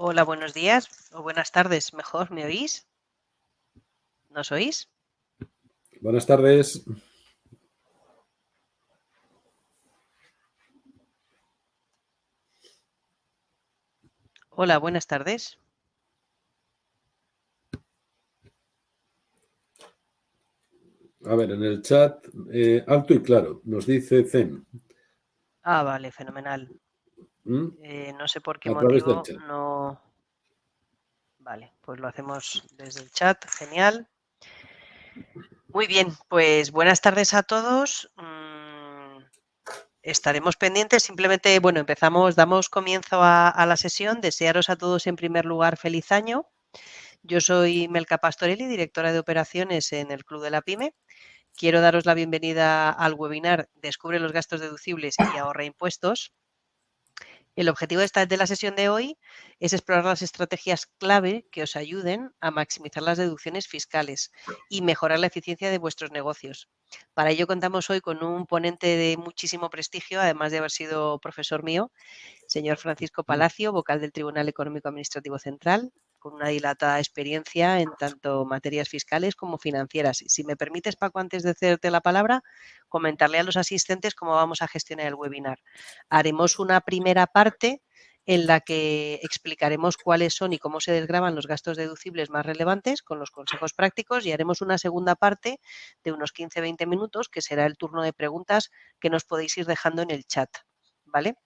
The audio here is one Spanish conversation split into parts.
Hola, buenos días o buenas tardes, mejor, ¿me oís? ¿Nos oís? Buenas tardes. Hola, buenas tardes. A ver, en el chat, alto y claro, nos dice Zen. Ah, vale, fenomenal. ¿Mm? No sé por qué A través del motivo chat. no... Vale, pues lo hacemos desde el chat, genial. Muy bien, pues buenas tardes a todos. Estaremos pendientes, simplemente, bueno, damos comienzo a la sesión. Desearos a todos en primer lugar feliz año. Yo soy Melka Pastorelli, directora de operaciones en el Club de la Pyme. Quiero daros la bienvenida al webinar Descubre los gastos deducibles y ahorra impuestos. El objetivo de la sesión de hoy es explorar las estrategias clave que os ayuden a maximizar las deducciones fiscales y mejorar la eficiencia de vuestros negocios. Para ello contamos hoy con un ponente de muchísimo prestigio, además de haber sido profesor mío, señor Francisco Palacio, vocal del Tribunal Económico Administrativo Central, con una dilatada experiencia en tanto materias fiscales como financieras. Si me permites, Paco, antes de hacerte la palabra, comentarle a los asistentes cómo vamos a gestionar el webinar. Haremos una primera parte en la que explicaremos cuáles son y cómo se desgravan los gastos deducibles más relevantes con los consejos prácticos, y haremos una segunda parte de unos 15-20 minutos, que será el turno de preguntas que nos podéis ir dejando en el chat, ¿vale?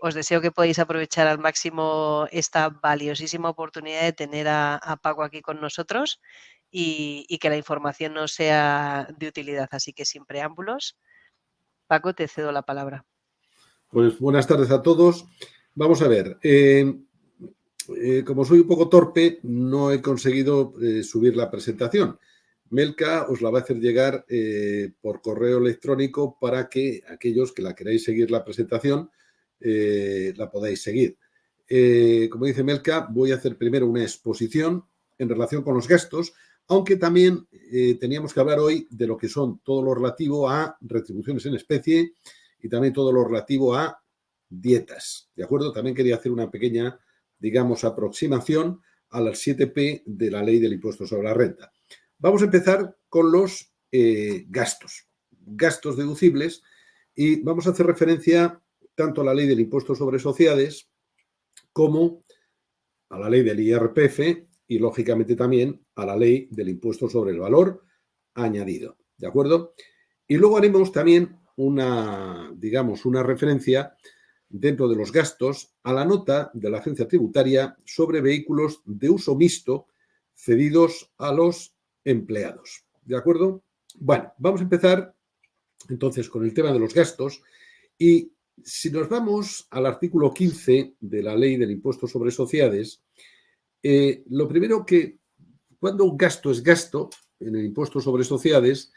Os deseo que podáis aprovechar al máximo esta valiosísima oportunidad de tener a Paco aquí con nosotros y que la información nos sea de utilidad. Así que sin preámbulos, Paco, te cedo la palabra. Pues buenas tardes a todos. Vamos a ver. Como soy un poco torpe, no he conseguido subir la presentación. Melka os la va a hacer llegar por correo electrónico para que aquellos que la queráis seguir la presentación la podáis seguir. Como dice Melka, voy a hacer primero una exposición en relación con los gastos, aunque también teníamos que hablar hoy de lo que son todo lo relativo a retribuciones en especie y también todo lo relativo a dietas. ¿De acuerdo? También quería hacer una pequeña, digamos, aproximación a las 7P de la ley del impuesto sobre la renta. Vamos a empezar con los gastos deducibles, y vamos a hacer referencia tanto a la ley del impuesto sobre sociedades como a la ley del IRPF y, lógicamente, también a la ley del impuesto sobre el valor añadido. ¿De acuerdo? Y luego haremos también una referencia dentro de los gastos a la nota de la agencia tributaria sobre vehículos de uso mixto cedidos a los empleados. ¿De acuerdo? Bueno, vamos a empezar entonces con el tema de los gastos, y si nos vamos al artículo 15 de la ley del impuesto sobre sociedades, lo primero que, cuando un gasto es gasto en el impuesto sobre sociedades,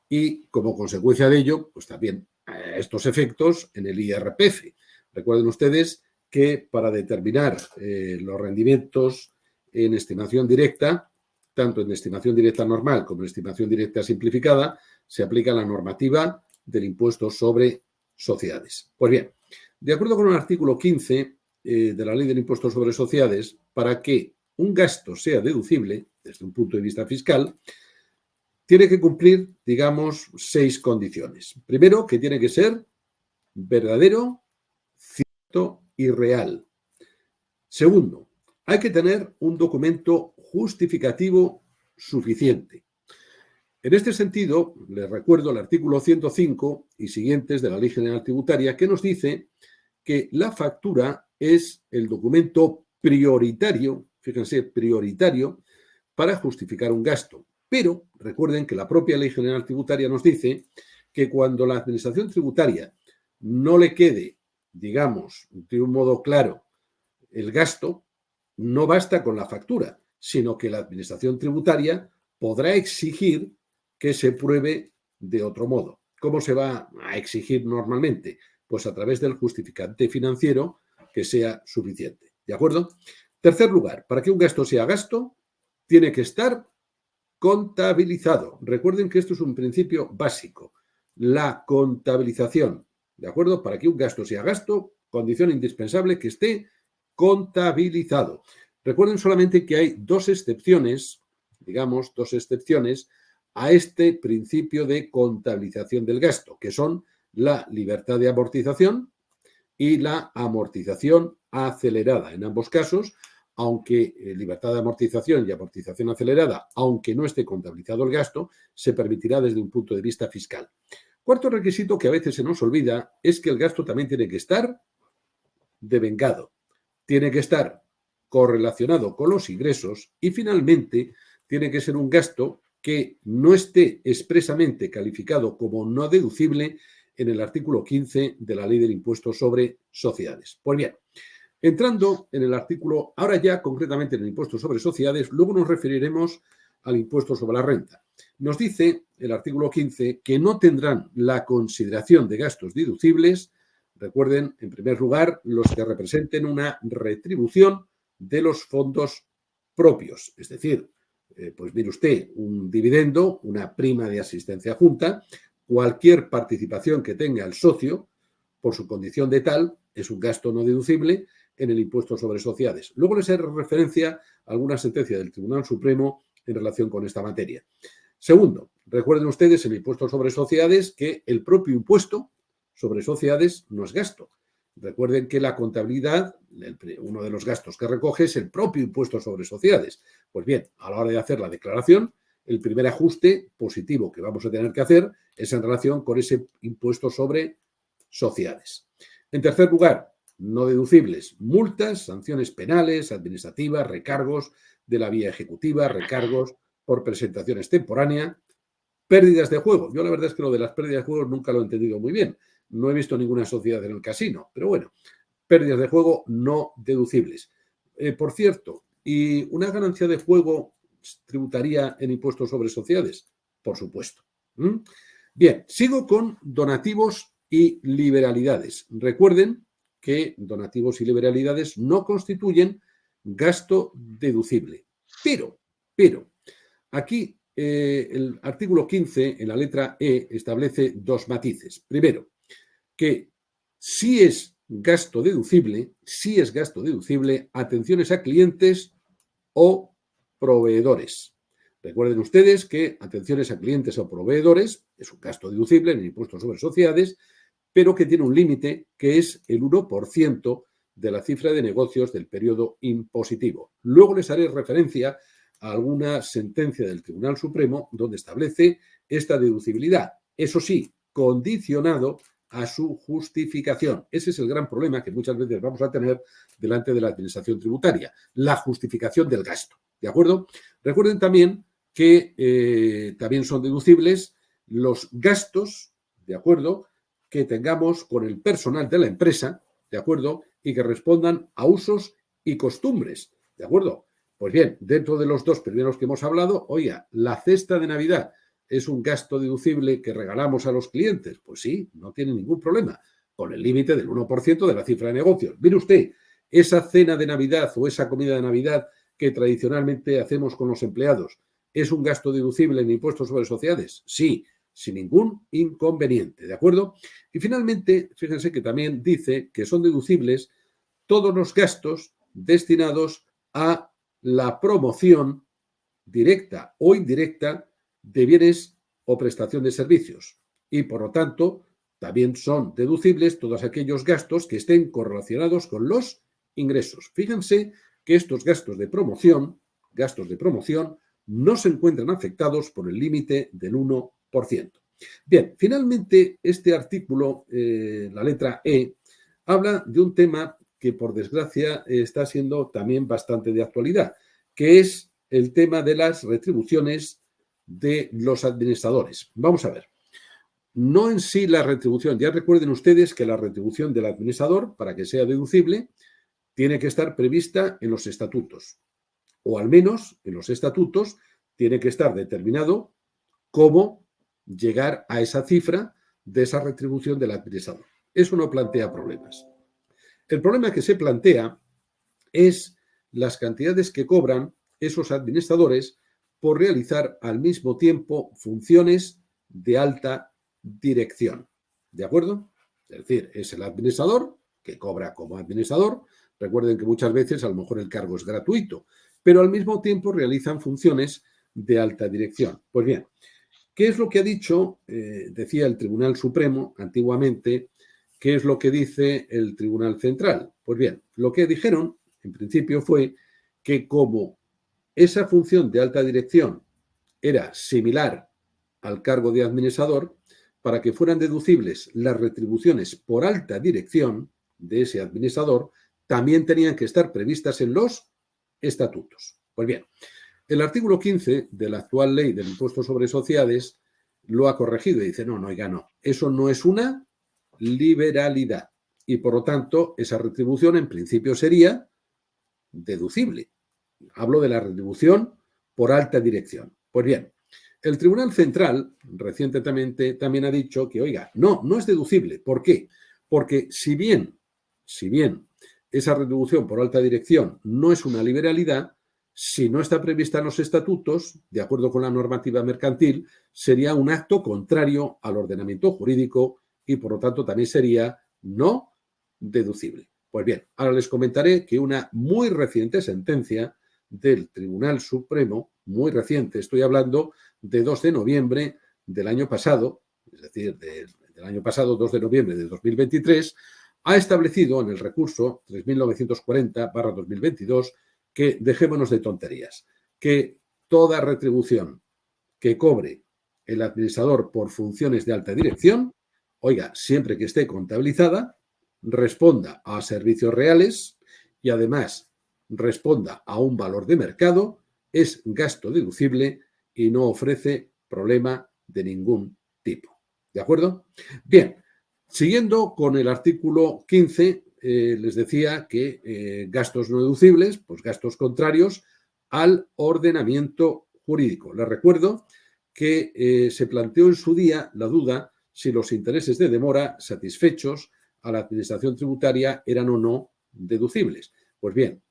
y como consecuencia de ello, pues también estos efectos en el IRPF. Recuerden ustedes que para determinar los rendimientos en estimación directa, tanto en estimación directa normal como en estimación directa simplificada, se aplica la normativa del impuesto sobre sociedades. Pues bien, de acuerdo con el artículo 15 de la ley del impuesto sobre sociedades, para que un gasto sea deducible desde un punto de vista fiscal, tiene que cumplir, digamos, 6 condiciones. Primero, que tiene que ser verdadero, cierto y real. Segundo, hay que tener un documento justificativo suficiente. En este sentido, les recuerdo el artículo 105 y siguientes de la Ley General Tributaria, que nos dice que la factura es el documento prioritario, fíjense, prioritario para justificar un gasto. Pero recuerden que la propia Ley General Tributaria nos dice que cuando la Administración Tributaria no le quede, digamos, de un modo claro el gasto, no basta con la factura, sino que la Administración Tributaria podrá exigir que se pruebe de otro modo. ¿Cómo se va a exigir normalmente? Pues a través del justificante financiero que sea suficiente. ¿De acuerdo? Tercer lugar, para que un gasto sea gasto, tiene que estar contabilizado. Recuerden que esto es un principio básico. La contabilización. ¿De acuerdo? Para que un gasto sea gasto, condición indispensable que esté contabilizado. Recuerden solamente que hay dos excepciones, digamos, dos excepciones a este principio de contabilización del gasto, que son la libertad de amortización y la amortización acelerada. En ambos casos, aunque libertad de amortización y amortización acelerada, aunque no esté contabilizado el gasto, se permitirá desde un punto de vista fiscal. Cuarto requisito que a veces se nos olvida es que el gasto también tiene que estar devengado, tiene que estar correlacionado con los ingresos y finalmente tiene que ser un gasto que no esté expresamente calificado como no deducible en el artículo 15 de la Ley del Impuesto sobre Sociedades. Pues bien, entrando en el artículo, ahora ya concretamente en el impuesto sobre sociedades, luego nos referiremos al impuesto sobre la renta. Nos dice el artículo 15 que no tendrán la consideración de gastos deducibles, recuerden, en primer lugar, los que representen una retribución de los fondos propios, es decir, pues mire usted, un dividendo, una prima de asistencia junta, cualquier participación que tenga el socio, por su condición de tal, es un gasto no deducible en el impuesto sobre sociedades. Luego les haré referencia a alguna sentencia del Tribunal Supremo en relación con esta materia. Segundo, recuerden ustedes en el impuesto sobre sociedades que el propio impuesto sobre sociedades no es gasto. Recuerden que la contabilidad, uno de los gastos que recoge es el propio impuesto sobre sociedades. Pues bien, a la hora de hacer la declaración, el primer ajuste positivo que vamos a tener que hacer es en relación con ese impuesto sobre sociedades. En tercer lugar, no deducibles, multas, sanciones penales, administrativas, recargos de la vía ejecutiva, recargos por presentación extemporánea, pérdidas de juego. Yo la verdad es que lo de las pérdidas de juego nunca lo he entendido muy bien. No he visto ninguna sociedad en el casino, pero bueno, pérdidas de juego no deducibles. Por cierto, ¿y una ganancia de juego tributaría en impuestos sobre sociedades? Por supuesto. Bien, sigo con donativos y liberalidades. Recuerden que donativos y liberalidades no constituyen gasto deducible. Pero, aquí el artículo 15, en la letra E, establece dos matices. Primero, que si es gasto deducible, atenciones a clientes o proveedores. Recuerden ustedes que atenciones a clientes o proveedores es un gasto deducible en el impuesto sobre sociedades, pero que tiene un límite que es el 1% de la cifra de negocios del periodo impositivo. Luego les haré referencia a alguna sentencia del Tribunal Supremo donde establece esta deducibilidad. Eso sí, condicionado a su justificación. Ese es el gran problema que muchas veces vamos a tener delante de la administración tributaria, la justificación del gasto. ¿De acuerdo? Recuerden también que también son deducibles los gastos, ¿de acuerdo?, que tengamos con el personal de la empresa, ¿de acuerdo?, y que respondan a usos y costumbres, ¿de acuerdo? Pues bien, dentro de los dos primeros que hemos hablado, oiga, la cesta de Navidad es un gasto deducible que regalamos a los clientes. Pues sí, no tiene ningún problema, con el límite del 1% de la cifra de negocios. Mire usted, esa cena de Navidad o esa comida de Navidad que tradicionalmente hacemos con los empleados, ¿es un gasto deducible en impuestos sobre sociedades? Sí, sin ningún inconveniente, ¿de acuerdo? Y finalmente, fíjense que también dice que son deducibles todos los gastos destinados a la promoción directa o indirecta de bienes o prestación de servicios. Y, por lo tanto, también son deducibles todos aquellos gastos que estén correlacionados con los ingresos. Fíjense que estos gastos de promoción no se encuentran afectados por el límite del 1%. Bien, finalmente este artículo, la letra E, habla de un tema que por desgracia está siendo también bastante de actualidad, que es el tema de las retribuciones de los administradores. Vamos a ver. No en sí la retribución. Ya recuerden ustedes que la retribución del administrador, para que sea deducible, tiene que estar prevista en los estatutos. O al menos en los estatutos tiene que estar determinado cómo llegar a esa cifra de esa retribución del administrador. Eso no plantea problemas. El problema que se plantea es las cantidades que cobran esos administradores por realizar al mismo tiempo funciones de alta dirección. ¿De acuerdo? Es decir, es el administrador que cobra como administrador. Recuerden que muchas veces a lo mejor el cargo es gratuito, pero al mismo tiempo realizan funciones de alta dirección. Pues bien, ¿qué es lo que ha dicho, decía el Tribunal Supremo antiguamente, qué es lo que dice el Tribunal Central? Pues bien, lo que dijeron en principio fue que como esa función de alta dirección era similar al cargo de administrador, para que fueran deducibles las retribuciones por alta dirección de ese administrador, también tenían que estar previstas en los estatutos. Pues bien, el artículo 15 de la actual ley del impuesto sobre sociedades lo ha corregido y dice, no, oiga, no, eso no es una liberalidad y por lo tanto esa retribución en principio sería deducible. Hablo de la retribución por alta dirección. Pues bien, el Tribunal Central recientemente también ha dicho que, oiga, no es deducible. ¿Por qué? Porque si bien esa retribución por alta dirección no es una liberalidad, si no está prevista en los estatutos, de acuerdo con la normativa mercantil, sería un acto contrario al ordenamiento jurídico y, por lo tanto, también sería no deducible. Pues bien, ahora les comentaré que una muy reciente sentencia del Tribunal Supremo, muy reciente, estoy hablando de 2 de noviembre del año pasado, es decir, del año pasado, 2 de noviembre de 2023, ha establecido en el recurso 3940/2022 que dejémonos de tonterías, que toda retribución que cobre el administrador por funciones de alta dirección, oiga, siempre que esté contabilizada, responda a servicios reales y además responda a un valor de mercado, es gasto deducible y no ofrece problema de ningún tipo. ¿De acuerdo? Bien, siguiendo con el artículo 15, les decía que gastos no deducibles, pues gastos contrarios al ordenamiento jurídico. Les recuerdo que se planteó en su día la duda si los intereses de demora satisfechos a la administración tributaria eran o no deducibles. Pues bien,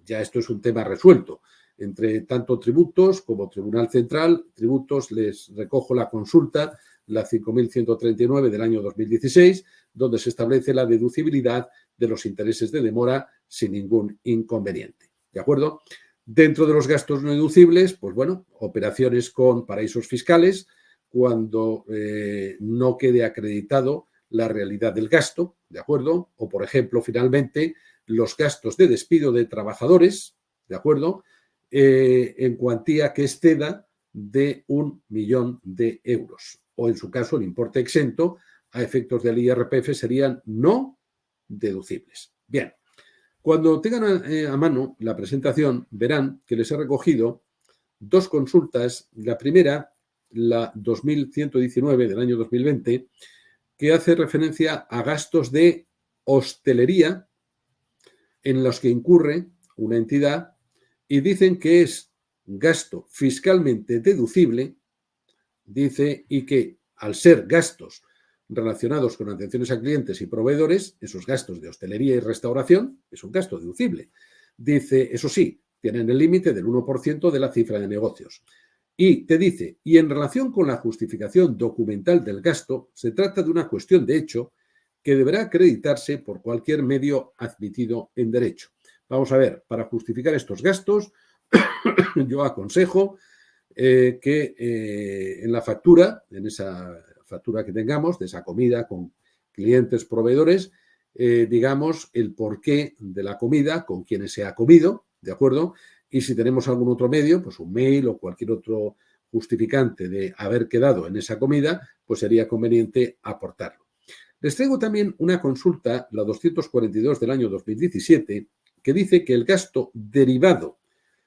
ya esto es un tema resuelto. Entre tanto tributos como Tribunal Central, tributos, les recojo la consulta, la 5.139 del año 2016, donde se establece la deducibilidad de los intereses de demora sin ningún inconveniente. ¿De acuerdo? Dentro de los gastos no deducibles, pues bueno, operaciones con paraísos fiscales, cuando no quede acreditado la realidad del gasto, ¿de acuerdo? O, por ejemplo, finalmente, los gastos de despido de trabajadores, ¿de acuerdo? En cuantía que exceda de 1 millón de euros. O, en su caso, el importe exento a efectos del IRPF serían no deducibles. Bien, cuando tengan a mano la presentación, verán que les he recogido 2 consultas. La primera, la 2119 del año 2020, que hace referencia a gastos de hostelería en los que incurre una entidad y dicen que es gasto fiscalmente deducible, dice, y que al ser gastos relacionados con atenciones a clientes y proveedores, esos gastos de hostelería y restauración, es un gasto deducible. Dice, eso sí, tienen el límite del 1% de la cifra de negocios. Y te dice, y en relación con la justificación documental del gasto, se trata de una cuestión de hecho que deberá acreditarse por cualquier medio admitido en derecho. Vamos a ver, para justificar estos gastos, yo aconsejo que en la factura, en esa factura que tengamos, de esa comida con clientes, proveedores, digamos el porqué de la comida, con quienes se ha comido, ¿de acuerdo? Y si tenemos algún otro medio, pues un mail o cualquier otro justificante de haber quedado en esa comida, pues sería conveniente aportarlo. Les traigo también una consulta, la 242 del año 2017, que dice que el gasto derivado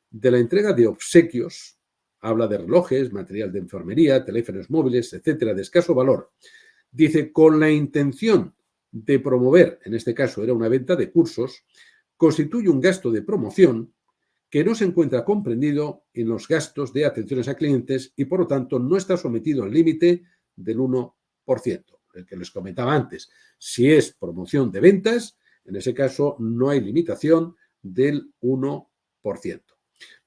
de la entrega de obsequios, habla de relojes, material de enfermería, teléfonos móviles, etcétera, de escaso valor, dice con la intención de promover, en este caso era una venta de cursos, constituye un gasto de promoción que no se encuentra comprendido en los gastos de atenciones a clientes y, por lo tanto, no está sometido al límite del 1%. El que les comentaba antes, si es promoción de ventas, en ese caso no hay limitación del 1%.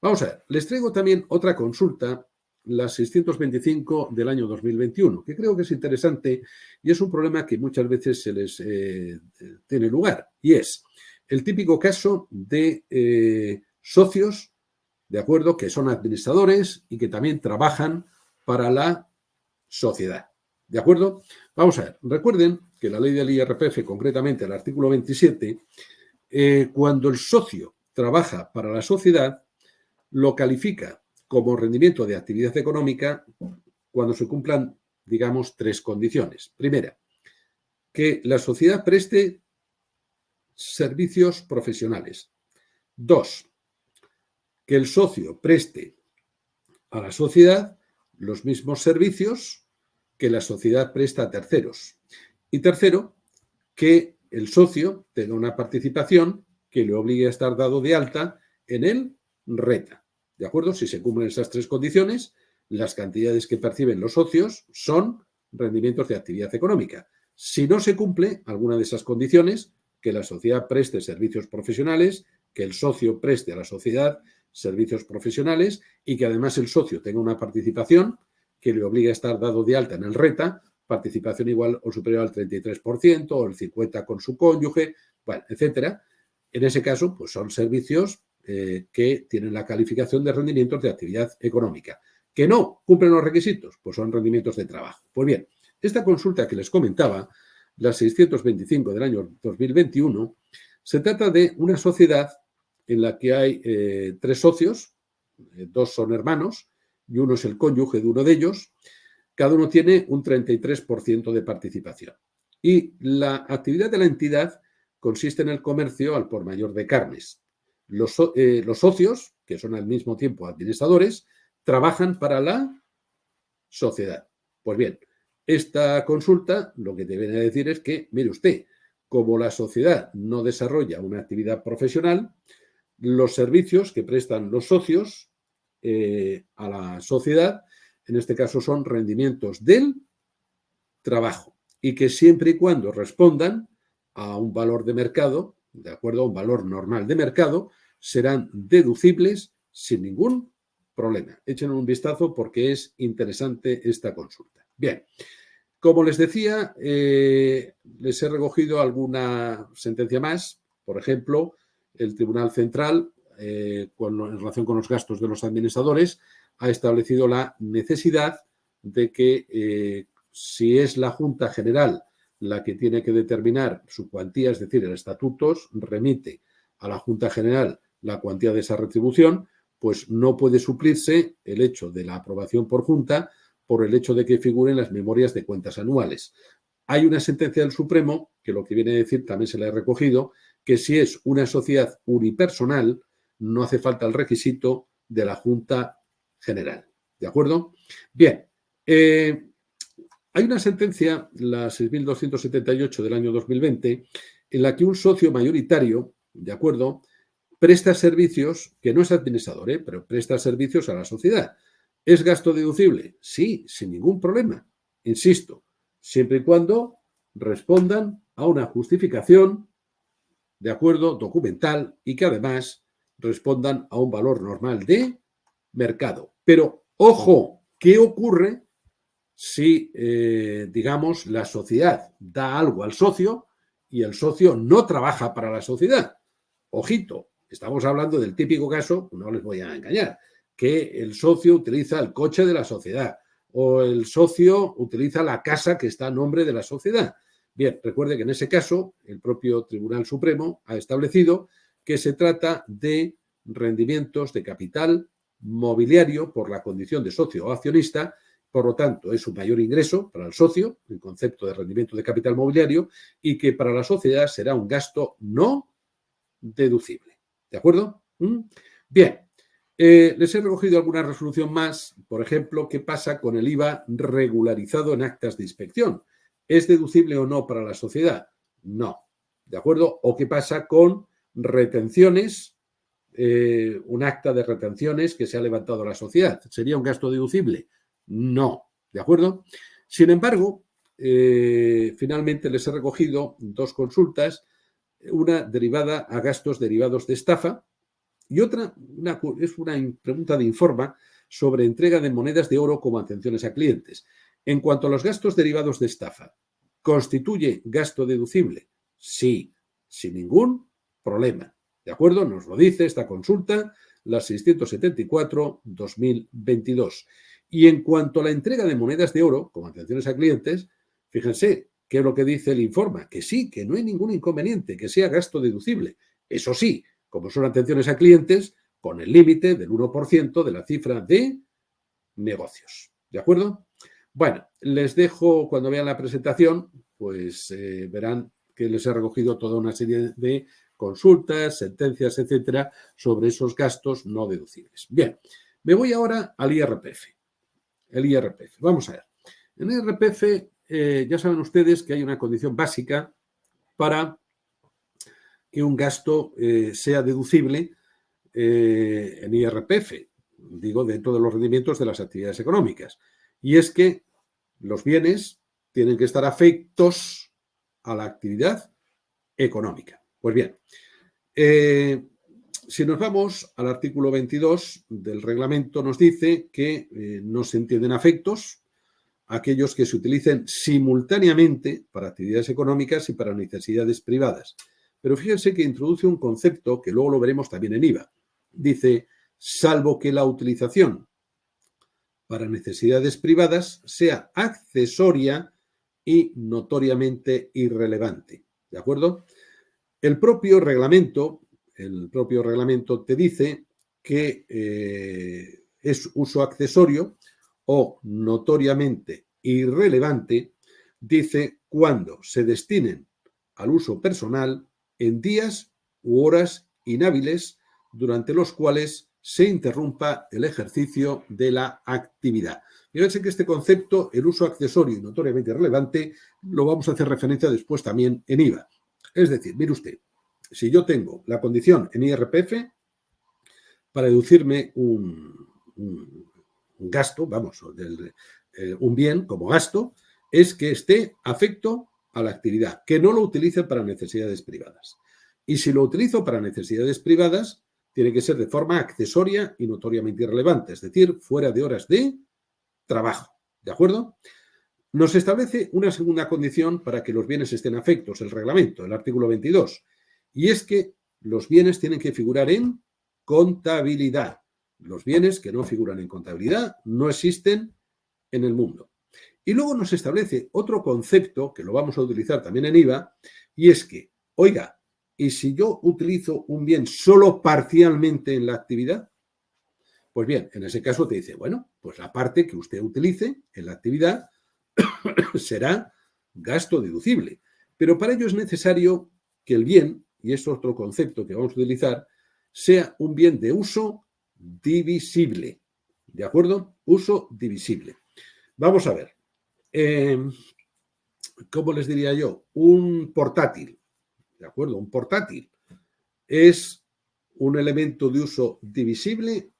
Vamos a ver, les traigo también otra consulta, la 625 del año 2021, que creo que es interesante y es un problema que muchas veces se les tiene lugar, y es el típico caso de socios, de acuerdo, que son administradores y que también trabajan para la sociedad. ¿De acuerdo? Vamos a ver, recuerden que la ley del IRPF, concretamente el artículo 27, cuando el socio trabaja para la sociedad, lo califica como rendimiento de actividad económica cuando se cumplan, digamos, tres condiciones. Primera, que la sociedad preste servicios profesionales. Dos, que el socio preste a la sociedad los mismos servicios que la sociedad presta a terceros. Y tercero, que el socio tenga una participación que le obligue a estar dado de alta en el RETA. ¿De acuerdo? Si se cumplen esas tres condiciones, las cantidades que perciben los socios son rendimientos de actividad económica. Si no se cumple alguna de esas condiciones, que la sociedad preste servicios profesionales, que el socio preste a la sociedad servicios profesionales y que además el socio tenga una participación que le obligue a estar dado de alta en el RETA, participación igual o superior al 33% o el 50% con su cónyuge, bueno, etcétera. En ese caso, pues son servicios que tienen la calificación de rendimientos de actividad económica. ¿Que no cumplen los requisitos? Pues son rendimientos de trabajo. Pues bien, esta consulta que les comentaba, la 625 del año 2021, se trata de una sociedad en la que hay tres socios, dos son hermanos y uno es el cónyuge de uno de ellos. Cada uno tiene un 33% de participación. Y la actividad de la entidad consiste en el comercio al por mayor de carnes. Los socios, que son al mismo tiempo administradores, trabajan para la sociedad. Pues bien, esta consulta lo que te viene a decir es que, mire usted, como la sociedad no desarrolla una actividad profesional, los servicios que prestan los socios a la sociedad, en este caso son rendimientos del trabajo, y que siempre y cuando respondan a un valor de mercado, de acuerdo a un valor normal de mercado, serán deducibles sin ningún problema. Echen un vistazo porque es interesante esta consulta. Bien, como les decía, les he recogido alguna sentencia más. Por ejemplo, el Tribunal Central, en relación con los gastos de los administradores, ha establecido la necesidad de que si es la Junta General la que tiene que determinar su cuantía, es decir, el estatutos, remite a la Junta General la cuantía de esa retribución, pues no puede suplirse el hecho de la aprobación por Junta por el hecho de que figuren las memorias de cuentas anuales. Hay una sentencia del Supremo que lo que viene a decir, también se la he recogido, que si es una sociedad unipersonal, no hace falta el requisito de la Junta General. ¿De acuerdo? Bien. Hay una sentencia, la 6.278 del año 2020, en la que un socio mayoritario, ¿de acuerdo?, presta servicios, que no es administrador, pero presta servicios a la sociedad. ¿Es gasto deducible? Sí, sin ningún problema. Insisto, siempre y cuando respondan a una justificación, de acuerdo, documental, y que además respondan a un valor normal de mercado. Pero, ojo, ¿qué ocurre si, digamos, la sociedad da algo al socio y el socio no trabaja para la sociedad? Ojito, estamos hablando del típico caso, no les voy a engañar, que el socio utiliza el coche de la sociedad o el socio utiliza la casa que está a nombre de la sociedad. Bien, recuerde que en ese caso el propio Tribunal Supremo ha establecido que se trata de rendimientos de capital mobiliario por la condición de socio o accionista por lo tanto, es un mayor ingreso para el socio, en concepto de rendimiento de capital mobiliario, y que para la sociedad será un gasto no deducible. ¿De acuerdo? Bien. Les he recogido alguna resolución más, por ejemplo, ¿qué pasa con el IVA regularizado en actas de inspección? ¿Es deducible o no para la sociedad? No. ¿De acuerdo? ¿O qué pasa con retenciones? Un acta de retenciones que se ha levantado a la sociedad. ¿Sería un gasto deducible? No. ¿De acuerdo? Sin embargo, finalmente les he recogido dos consultas, una derivada a gastos derivados de estafa y otra es una pregunta de Informa sobre entrega de monedas de oro como atenciones a clientes. En cuanto a los gastos derivados de estafa, ¿constituye gasto deducible? Sí, sin ningún problema. ¿De acuerdo? Nos lo dice esta consulta, la 674-2022. Y en cuanto a la entrega de monedas de oro como atenciones a clientes, fíjense qué es lo que dice el Informa, que sí, que no hay ningún inconveniente, que sea gasto deducible. Eso sí, como son atenciones a clientes, con el límite del 1% de la cifra de negocios. ¿De acuerdo? Bueno, les dejo, cuando vean la presentación, pues verán que les he recogido toda una serie de consultas, sentencias, etcétera, sobre esos gastos no deducibles. Bien, me voy ahora al IRPF. El IRPF. Vamos a ver. En el IRPF ya saben ustedes que hay una condición básica para que un gasto sea deducible en IRPF, digo, dentro de los rendimientos de las actividades económicas. Y es que los bienes tienen que estar afectos a la actividad económica. Pues bien, si nos vamos al artículo 22 del reglamento, nos dice que no se entienden afectos aquellos que se utilicen simultáneamente para actividades económicas y para necesidades privadas. Pero fíjense que introduce un concepto que luego lo veremos también en IVA. Dice, salvo que la utilización para necesidades privadas sea accesoria y notoriamente irrelevante. ¿De acuerdo? El propio reglamento te dice que es uso accesorio o notoriamente irrelevante, dice cuando se destinen al uso personal en días u horas inhábiles durante los cuales se interrumpa el ejercicio de la actividad. Fíjense que este concepto, el uso accesorio y notoriamente irrelevante, lo vamos a hacer referencia después también en IVA. Es decir, mire usted, si yo tengo la condición en IRPF para deducirme un gasto, vamos, un bien como gasto, es que esté afecto a la actividad, que no lo utilice para necesidades privadas. Y si lo utilizo para necesidades privadas, tiene que ser de forma accesoria y notoriamente irrelevante, es decir, fuera de horas de trabajo. ¿De acuerdo? Nos establece una segunda condición para que los bienes estén afectos, el reglamento, el artículo 22, y es que los bienes tienen que figurar en contabilidad. Los bienes que no figuran en contabilidad no existen en el mundo. Y luego nos establece otro concepto, que lo vamos a utilizar también en IVA, y es que, oiga, ¿y si yo utilizo un bien solo parcialmente en la actividad? Pues bien, en ese caso te dice, bueno, pues la parte que usted utilice en la actividad será gasto deducible. Pero para ello es necesario que el bien, y es otro concepto que vamos a utilizar, sea un bien de uso divisible. ¿De acuerdo? Uso divisible. Vamos a ver. ¿Cómo les diría yo? Un portátil. ¿De acuerdo? Un portátil es un elemento de uso divisible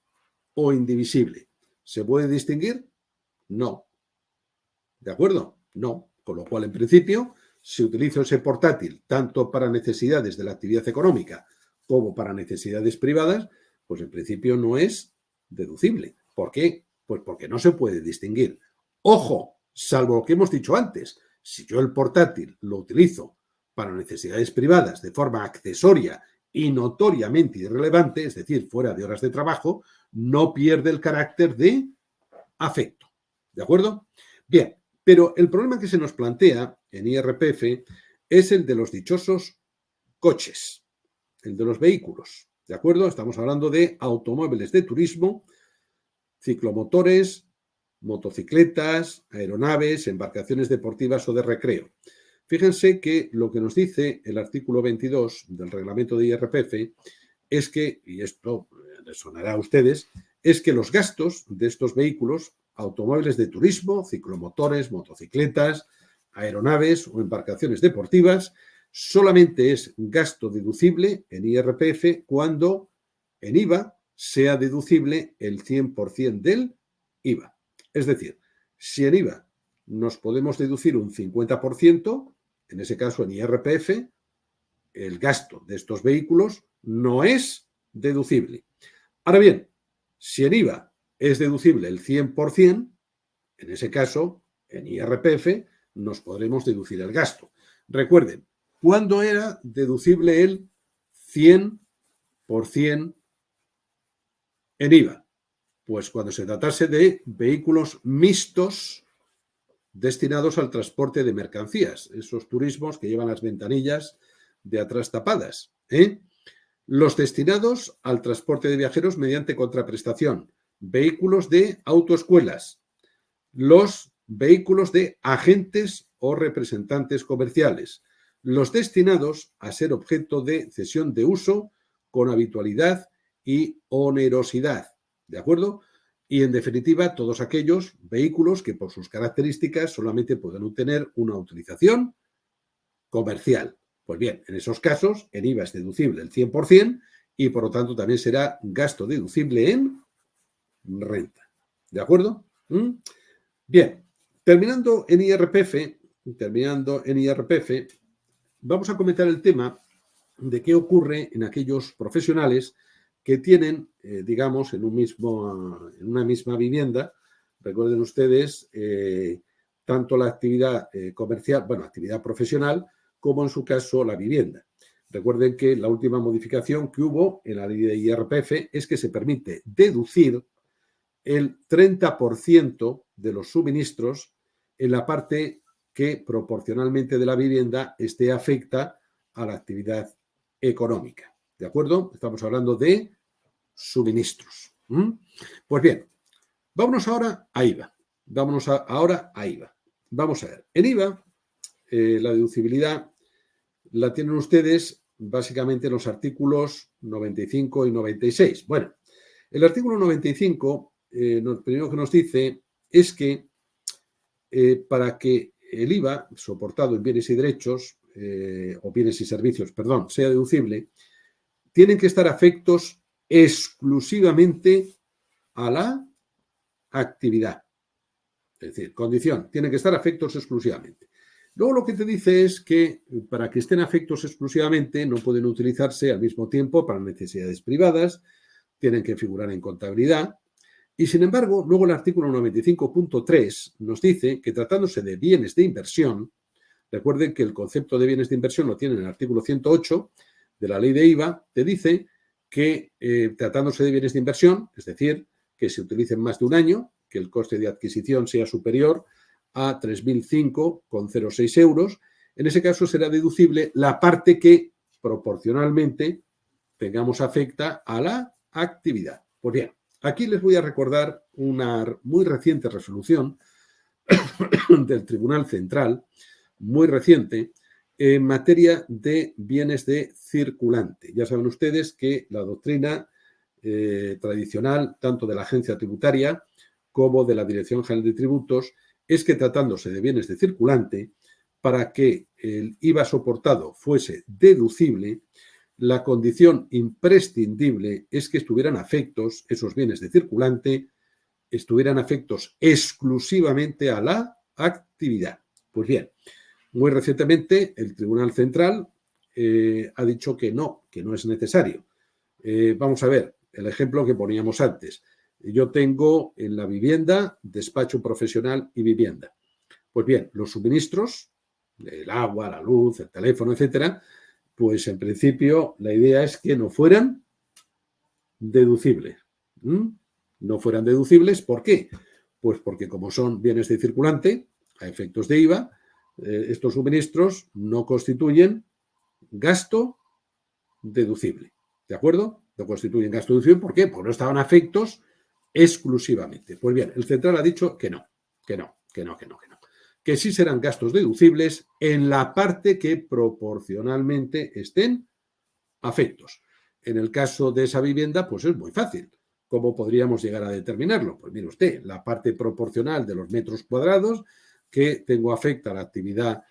o indivisible. ¿Se puede distinguir? No. ¿De acuerdo? No. Con lo cual, en principio, si utilizo ese portátil tanto para necesidades de la actividad económica como para necesidades privadas, pues en principio no es deducible. ¿Por qué? Pues porque no se puede distinguir. Ojo, salvo lo que hemos dicho antes, si yo el portátil lo utilizo para necesidades privadas de forma accesoria y notoriamente irrelevante, es decir, fuera de horas de trabajo, no pierde el carácter de afecto. ¿De acuerdo? Bien, pero el problema que se nos plantea en IRPF es el de los dichosos coches, el de los vehículos. ¿De acuerdo? Estamos hablando de automóviles de turismo, ciclomotores, motocicletas, aeronaves, embarcaciones deportivas o de recreo. Fíjense que lo que nos dice el artículo 22 del reglamento de IRPF es que, y esto les sonará a ustedes, es que los gastos de estos vehículos, automóviles de turismo, ciclomotores, motocicletas, aeronaves o embarcaciones deportivas, solamente es gasto deducible en IRPF cuando en IVA sea deducible el 100% del IVA. Es decir, si en IVA nos podemos deducir un 50%, en ese caso en IRPF, el gasto de estos vehículos no es deducible. Ahora bien, si en IVA es deducible el 100%, en ese caso, en IRPF, nos podremos deducir el gasto. Recuerden, ¿cuándo era deducible el 100% en IVA? Pues cuando se tratase de vehículos mixtos destinados al transporte de mercancías, esos turismos que llevan las ventanillas de atrás tapadas. Los destinados al transporte de viajeros mediante contraprestación, vehículos de autoescuelas, los vehículos de agentes o representantes comerciales, los destinados a ser objeto de cesión de uso con habitualidad y onerosidad, ¿de acuerdo? Y en definitiva, todos aquellos vehículos que por sus características solamente pueden obtener una utilización comercial. Pues bien, en esos casos el IVA es deducible el 100% y por lo tanto también será gasto deducible en renta. ¿De acuerdo? Bien, terminando en IRPF, vamos a comentar el tema de qué ocurre en aquellos profesionales que tienen, digamos, en una misma vivienda, recuerden ustedes, tanto la actividad comercial, actividad profesional, como en su caso la vivienda. Recuerden que la última modificación que hubo en la ley de IRPF es que se permite deducir el 30% de los suministros en la parte que proporcionalmente de la vivienda esté afecta a la actividad económica. ¿De acuerdo? Estamos hablando de suministros. Pues bien, vámonos ahora a IVA. Vamos a ver, en IVA, la deducibilidad la tienen ustedes básicamente en los artículos 95 y 96. Bueno, el artículo 95, lo primero que nos dice es que para que el IVA soportado en bienes y derechos, o bienes y servicios, perdón, sea deducible, tienen que estar afectos exclusivamente a la actividad. Es decir, condición, tienen que estar afectos exclusivamente. Luego lo que te dice es que para que estén afectos exclusivamente no pueden utilizarse al mismo tiempo para necesidades privadas, tienen que figurar en contabilidad. Y sin embargo, luego el artículo 95.3 nos dice que tratándose de bienes de inversión, recuerden que el concepto de bienes de inversión lo tiene en el artículo 108 de la ley de IVA, te dice que tratándose de bienes de inversión, es decir, que se utilicen más de un año, que el coste de adquisición sea superior a 3.005,06 euros, en ese caso será deducible la parte que proporcionalmente tengamos afecta a la actividad. Pues bien, aquí les voy a recordar una muy reciente resolución del Tribunal Central, muy reciente, en materia de bienes de circulante. Ya saben ustedes que la doctrina tradicional, tanto de la agencia tributaria como de la Dirección General de Tributos, es que tratándose de bienes de circulante, para que el IVA soportado fuese deducible, la condición imprescindible es que estuvieran afectos, esos bienes de circulante, estuvieran afectos exclusivamente a la actividad. Pues bien, muy recientemente el Tribunal Central ha dicho que no es necesario. Vamos a ver el ejemplo que poníamos antes. Yo tengo en la vivienda despacho profesional y vivienda. Pues bien, los suministros, el agua, la luz, el teléfono, etcétera, pues en principio la idea es que no fueran deducibles. No fueran deducibles, ¿por qué? Pues porque como son bienes de circulante, a efectos de IVA, estos suministros no constituyen gasto deducible. ¿De acuerdo? No constituyen gasto deducible, ¿por qué? Porque no estaban afectos exclusivamente. Pues bien, el central ha dicho que no, que no, que no, que no, que no. Que sí serán gastos deducibles en la parte que proporcionalmente estén afectos. En el caso de esa vivienda, pues es muy fácil. ¿Cómo podríamos llegar a determinarlo? Pues mire usted, la parte proporcional de los metros cuadrados que tengo afecta a la actividad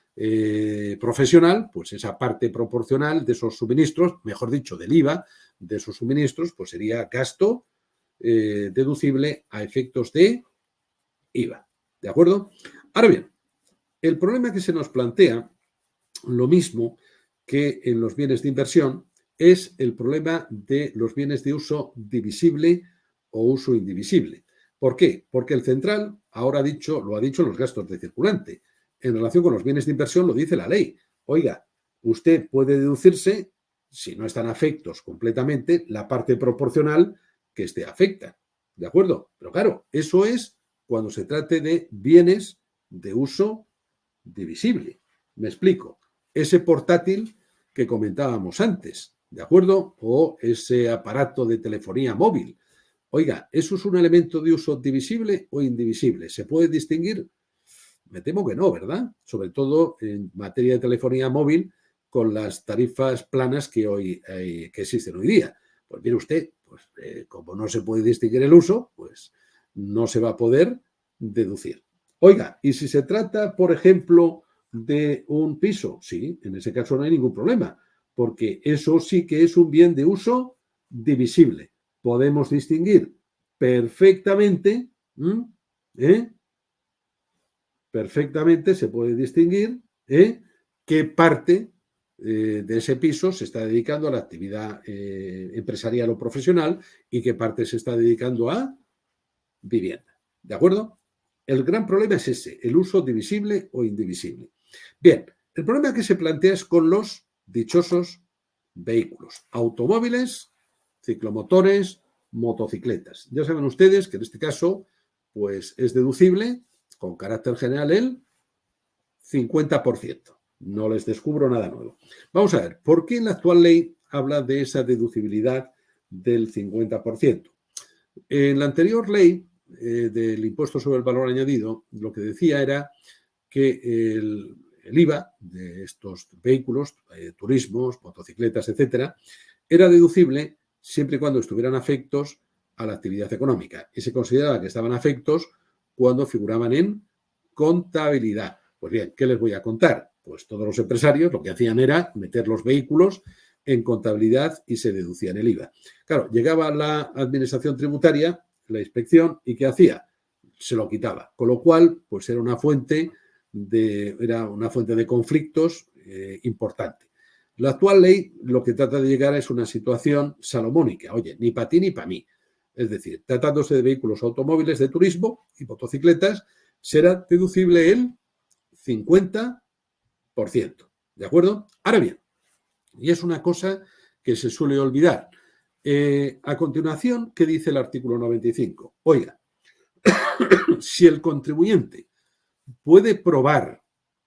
profesional, pues esa parte proporcional de esos suministros, mejor dicho, del IVA de esos suministros, pues sería gasto deducible a efectos de IVA. ¿De acuerdo? Ahora bien, el problema que se nos plantea, lo mismo que en los bienes de inversión, es el problema de los bienes de uso divisible o uso indivisible. ¿Por qué? Porque el central ahora lo ha dicho en los gastos de circulante. En relación con los bienes de inversión lo dice la ley. Oiga, usted puede deducirse, si no están afectos completamente, la parte proporcional que esté afecta. ¿De acuerdo? Pero claro, eso es cuando se trate de bienes de uso divisible. Me explico. Ese portátil que comentábamos antes, ¿de acuerdo? O ese aparato de telefonía móvil. Oiga, ¿eso es un elemento de uso divisible o indivisible? ¿Se puede distinguir? Me temo que no, ¿verdad? Sobre todo en materia de telefonía móvil con las tarifas planas que existen hoy día. Pues mire usted, pues, como no se puede distinguir el uso, pues no se va a poder deducir. Oiga, y si se trata, por ejemplo, de un piso, sí, en ese caso no hay ningún problema, porque eso sí que es un bien de uso divisible. Podemos distinguir perfectamente, ¿eh? Perfectamente se puede distinguir qué parte de ese piso se está dedicando a la actividad empresarial o profesional y qué parte se está dedicando a vivienda. ¿De acuerdo? El gran problema es ese, el uso divisible o indivisible. Bien, el problema que se plantea es con los dichosos vehículos, automóviles, ciclomotores, motocicletas. Ya saben ustedes que en este caso, pues es deducible con carácter general el 50%. No les descubro nada nuevo. Vamos a ver, ¿por qué la actual ley habla de esa deducibilidad del 50%? En la anterior ley del impuesto sobre el valor añadido, lo que decía era que el IVA de estos vehículos, turismos, motocicletas, etcétera, era deducible siempre y cuando estuvieran afectos a la actividad económica. Y se consideraba que estaban afectos cuando figuraban en contabilidad. Pues bien, ¿qué les voy a contar? Pues todos los empresarios lo que hacían era meter los vehículos en contabilidad y se deducían el IVA. Claro, llegaba la administración tributaria, la inspección, ¿y qué hacía? Se lo quitaba. Con lo cual, pues era una fuente de conflictos importante. La actual ley lo que trata de llegar es una situación salomónica. Oye, ni para ti ni para mí. Es decir, tratándose de vehículos automóviles de turismo y motocicletas, será deducible el 50%. ¿De acuerdo? Ahora bien, y es una cosa que se suele olvidar. A continuación, ¿qué dice el artículo 95? Oiga, si el contribuyente puede probar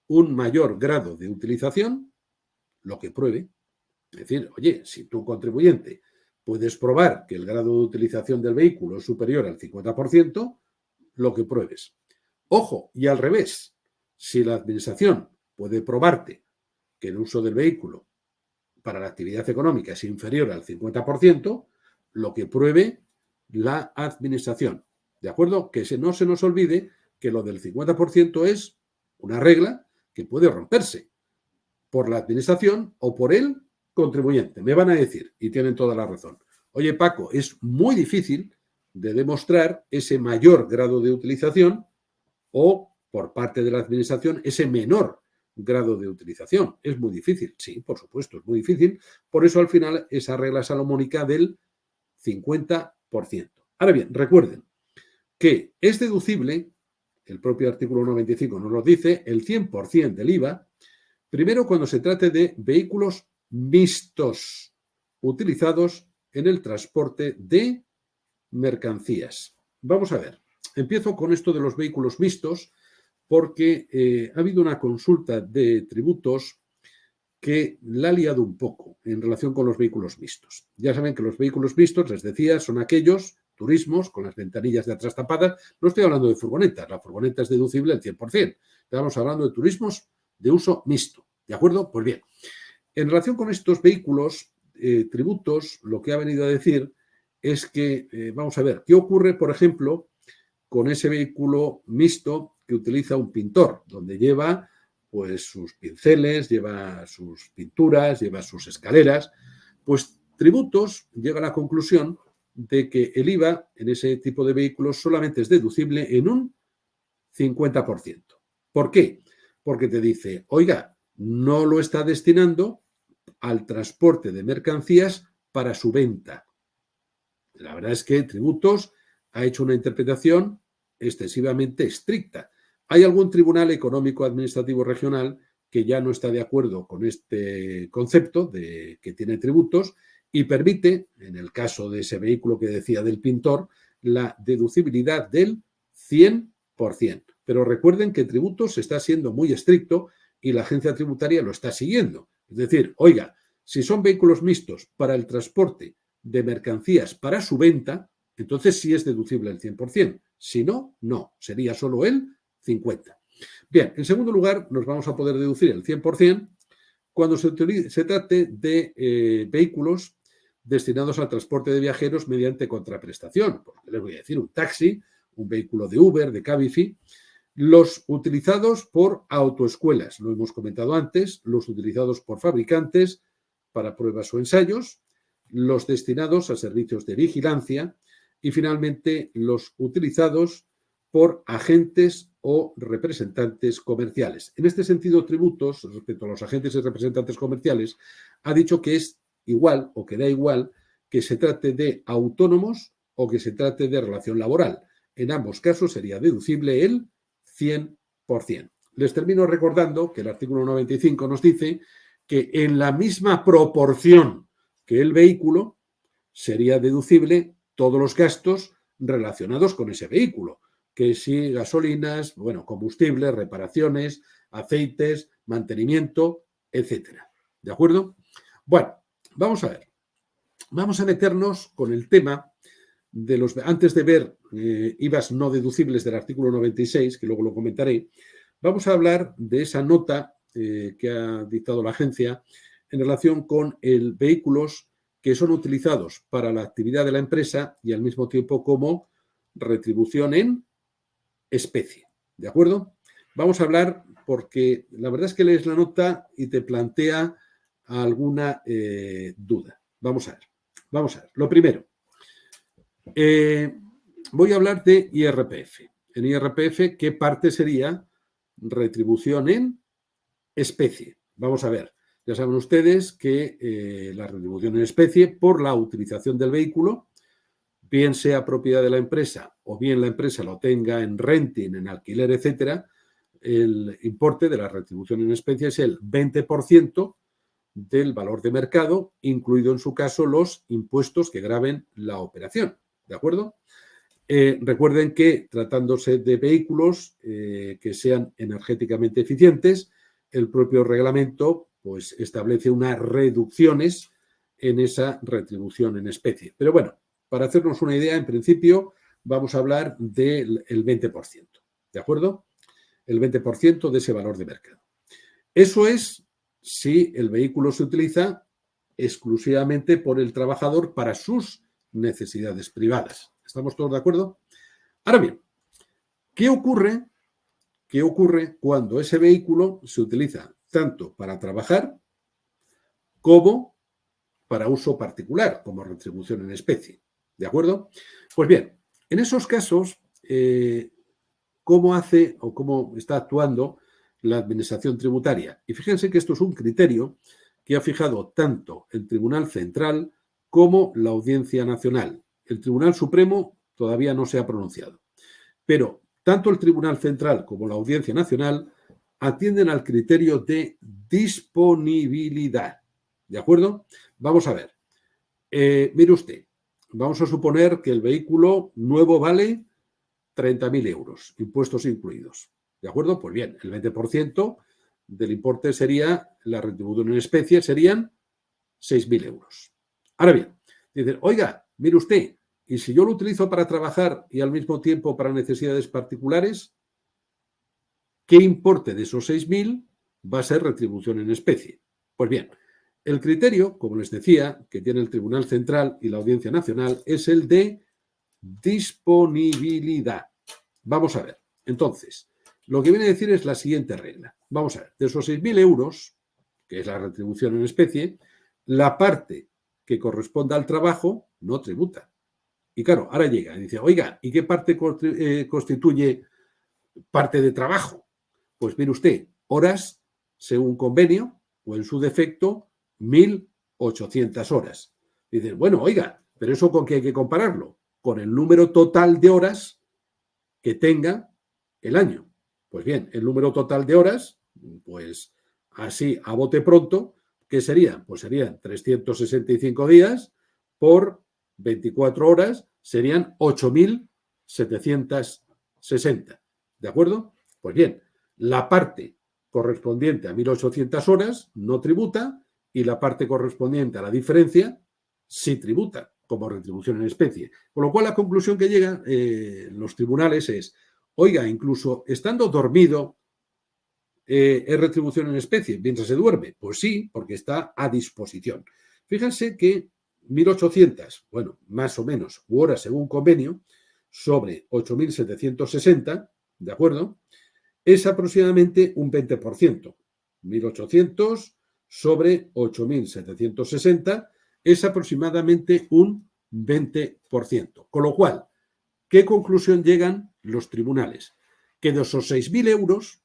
un mayor grado de utilización, lo que pruebe. Es decir, oye, si tú contribuyente puedes probar que el grado de utilización del vehículo es superior al 50%, lo que pruebes. Ojo, y al revés, si la administración puede probarte que el uso del vehículo para la actividad económica es inferior al 50%, lo que pruebe la administración. ¿De acuerdo? Que no se nos olvide que lo del 50% es una regla que puede romperse por la administración o por el contribuyente. Me van a decir, y tienen toda la razón, oye Paco, es muy difícil de demostrar ese mayor grado de utilización o por parte de la administración ese menor grado de utilización. Es muy difícil, sí, por supuesto, es muy difícil. Por eso al final esa regla salomónica del 50%. Ahora bien, recuerden que es deducible, el propio artículo 95 nos lo dice, el 100% del IVA, primero cuando se trate de vehículos mixtos utilizados en el transporte de mercancías. Vamos a ver, empiezo con esto de los vehículos mixtos porque ha habido una consulta de tributos que la ha liado un poco en relación con los vehículos mixtos. Ya saben que los vehículos mixtos, les decía, son aquellos turismos con las ventanillas de atrás tapadas. No estoy hablando de furgonetas, la furgoneta es deducible al 100%. Estamos hablando de turismos de uso mixto, ¿de acuerdo? Pues bien, en relación con estos vehículos, tributos, lo que ha venido a decir es que, vamos a ver, ¿qué ocurre, por ejemplo, con ese vehículo mixto que utiliza un pintor, donde lleva pues sus pinceles, lleva sus pinturas, lleva sus escaleras? Pues tributos llega a la conclusión de que el IVA en ese tipo de vehículos solamente es deducible en un 50%. ¿Por qué? Porque te dice, oiga, no lo está destinando al transporte de mercancías para su venta. La verdad es que Tributos ha hecho una interpretación excesivamente estricta. Hay algún tribunal económico administrativo regional que ya no está de acuerdo con este concepto de que tiene tributos y permite, en el caso de ese vehículo que decía del pintor, la deducibilidad del 100%. Pero recuerden que Tributos está siendo muy estricto y la agencia tributaria lo está siguiendo. Es decir, oiga, si son vehículos mixtos para el transporte de mercancías para su venta, entonces sí es deducible el 100%. Si no, no, sería solo el 50%. Bien, en segundo lugar, nos vamos a poder deducir el 100% cuando se trate de vehículos destinados al transporte de viajeros mediante contraprestación. Porque les voy a decir, un taxi, un vehículo de Uber, de Cabify, los utilizados por autoescuelas, lo hemos comentado antes, los utilizados por fabricantes para pruebas o ensayos, los destinados a servicios de vigilancia y finalmente los utilizados por agentes o representantes comerciales. En este sentido, Tributos, respecto a los agentes y representantes comerciales, ha dicho que es igual o que da igual que se trate de autónomos o que se trate de relación laboral. En ambos casos sería deducible el 100%. Les termino recordando que el artículo 95 nos dice que en la misma proporción que el vehículo sería deducible todos los gastos relacionados con ese vehículo, que si gasolinas, bueno, combustibles, reparaciones, aceites, mantenimiento, etcétera. ¿De acuerdo? Bueno, vamos a ver. Vamos a meternos con el tema de los... Antes de ver IVAs no deducibles del artículo 96, que luego lo comentaré, vamos a hablar de esa nota que ha dictado la agencia en relación con vehículos que son utilizados para la actividad de la empresa y al mismo tiempo como retribución en especie. ¿De acuerdo? Vamos a hablar porque la verdad es que lees la nota y te plantea alguna duda. Vamos a ver. Vamos a ver. Lo primero, voy a hablar de IRPF. En IRPF, ¿qué parte sería retribución en especie? Vamos a ver. Ya saben ustedes que la retribución en especie por la utilización del vehículo, bien sea propiedad de la empresa o bien la empresa lo tenga en renting, en alquiler, etcétera, el importe de la retribución en especie es el 20% del valor de mercado, incluido en su caso los impuestos que graven la operación. ¿De acuerdo? Recuerden que tratándose de vehículos que sean energéticamente eficientes, el propio reglamento pues, establece unas reducciones en esa retribución en especie. Pero bueno, para hacernos una idea, en principio vamos a hablar del 20%. ¿De acuerdo? El 20% de ese valor de mercado. Eso es si el vehículo se utiliza exclusivamente por el trabajador para sus necesidades privadas. ¿Estamos todos de acuerdo? Ahora bien, ¿qué ocurre cuando ese vehículo se utiliza tanto para trabajar como para uso particular, como retribución en especie? ¿De acuerdo? Pues bien, en esos casos, ¿cómo hace o cómo está actuando la Administración Tributaria? Y fíjense que esto es un criterio que ha fijado tanto el Tribunal Central como la Audiencia Nacional. El Tribunal Supremo todavía no se ha pronunciado, pero tanto el Tribunal Central como la Audiencia Nacional atienden al criterio de disponibilidad. ¿De acuerdo? Vamos a ver. Mire usted, vamos a suponer que el vehículo nuevo vale 30.000 euros, impuestos incluidos. ¿De acuerdo? Pues bien, el 20% del importe sería, la retribución en especie serían 6.000 euros. Ahora bien, dicen, oiga, mire usted, y si yo lo utilizo para trabajar y al mismo tiempo para necesidades particulares, ¿qué importe de esos 6.000 va a ser retribución en especie? Pues bien, el criterio, como les decía, que tiene el Tribunal Central y la Audiencia Nacional, es el de disponibilidad. Vamos a ver. Entonces, lo que viene a decir es la siguiente regla. Vamos a ver. De esos 6.000 euros, que es la retribución en especie, la parte que corresponda al trabajo no tributa. Y claro, ahora llega y dice, oiga, ¿y qué parte constituye parte de trabajo? Pues mire usted, horas según convenio o en su defecto 1.800 horas. Dicen, bueno, oiga, pero ¿eso con qué hay que compararlo? Con el número total de horas que tenga el año. Pues bien, el número total de horas, pues así a bote pronto, ¿qué sería? Pues serían 365 días por 24 horas, serían 8.760. ¿De acuerdo? Pues bien, la parte correspondiente a 1.800 horas no tributa y la parte correspondiente a la diferencia sí tributa como retribución en especie. Con lo cual la conclusión que llegan los tribunales es, oiga, incluso estando dormido es retribución en especie mientras se duerme. Pues sí, porque está a disposición. Fíjense que 1.800, bueno, más o menos, u horas según convenio, sobre 8.760, ¿de acuerdo? Es aproximadamente un 20%. 1.800 sobre 8.760 es aproximadamente un 20%. Con lo cual, ¿qué conclusión llegan los tribunales? Que de esos 6.000 euros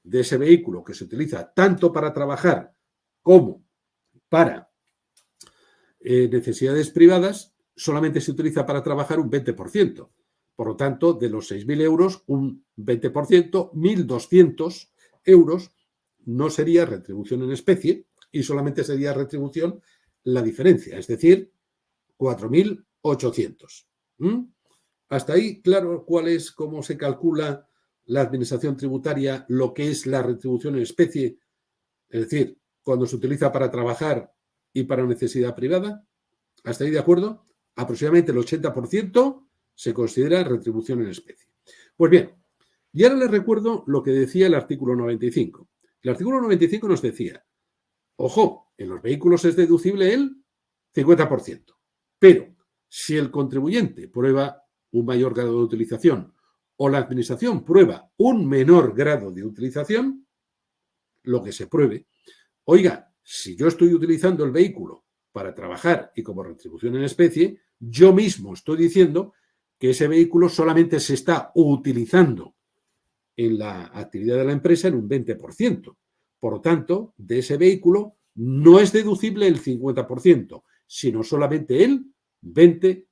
de ese vehículo que se utiliza tanto para trabajar como para necesidades privadas, solamente se utiliza para trabajar un 20%. Por lo tanto, de los 6.000 euros, un 20%, 1.200 euros, no sería retribución en especie y solamente sería retribución la diferencia, es decir, 4.800. Hasta ahí, claro, cuál es, cómo se calcula la administración tributaria lo que es la retribución en especie, es decir, cuando se utiliza para trabajar y para necesidad privada. ¿Hasta ahí de acuerdo? Aproximadamente el 80% se considera retribución en especie. Pues bien, y ahora les recuerdo lo que decía el artículo 95. El artículo 95 nos decía, ojo, en los vehículos es deducible el 50%, pero si el contribuyente prueba un mayor grado de utilización o la administración prueba un menor grado de utilización, lo que se pruebe, oiga, si yo estoy utilizando el vehículo para trabajar y como retribución en especie, yo mismo estoy diciendo que ese vehículo solamente se está utilizando en la actividad de la empresa en un 20%. Por lo tanto, de ese vehículo no es deducible el 50%, sino solamente el 20%.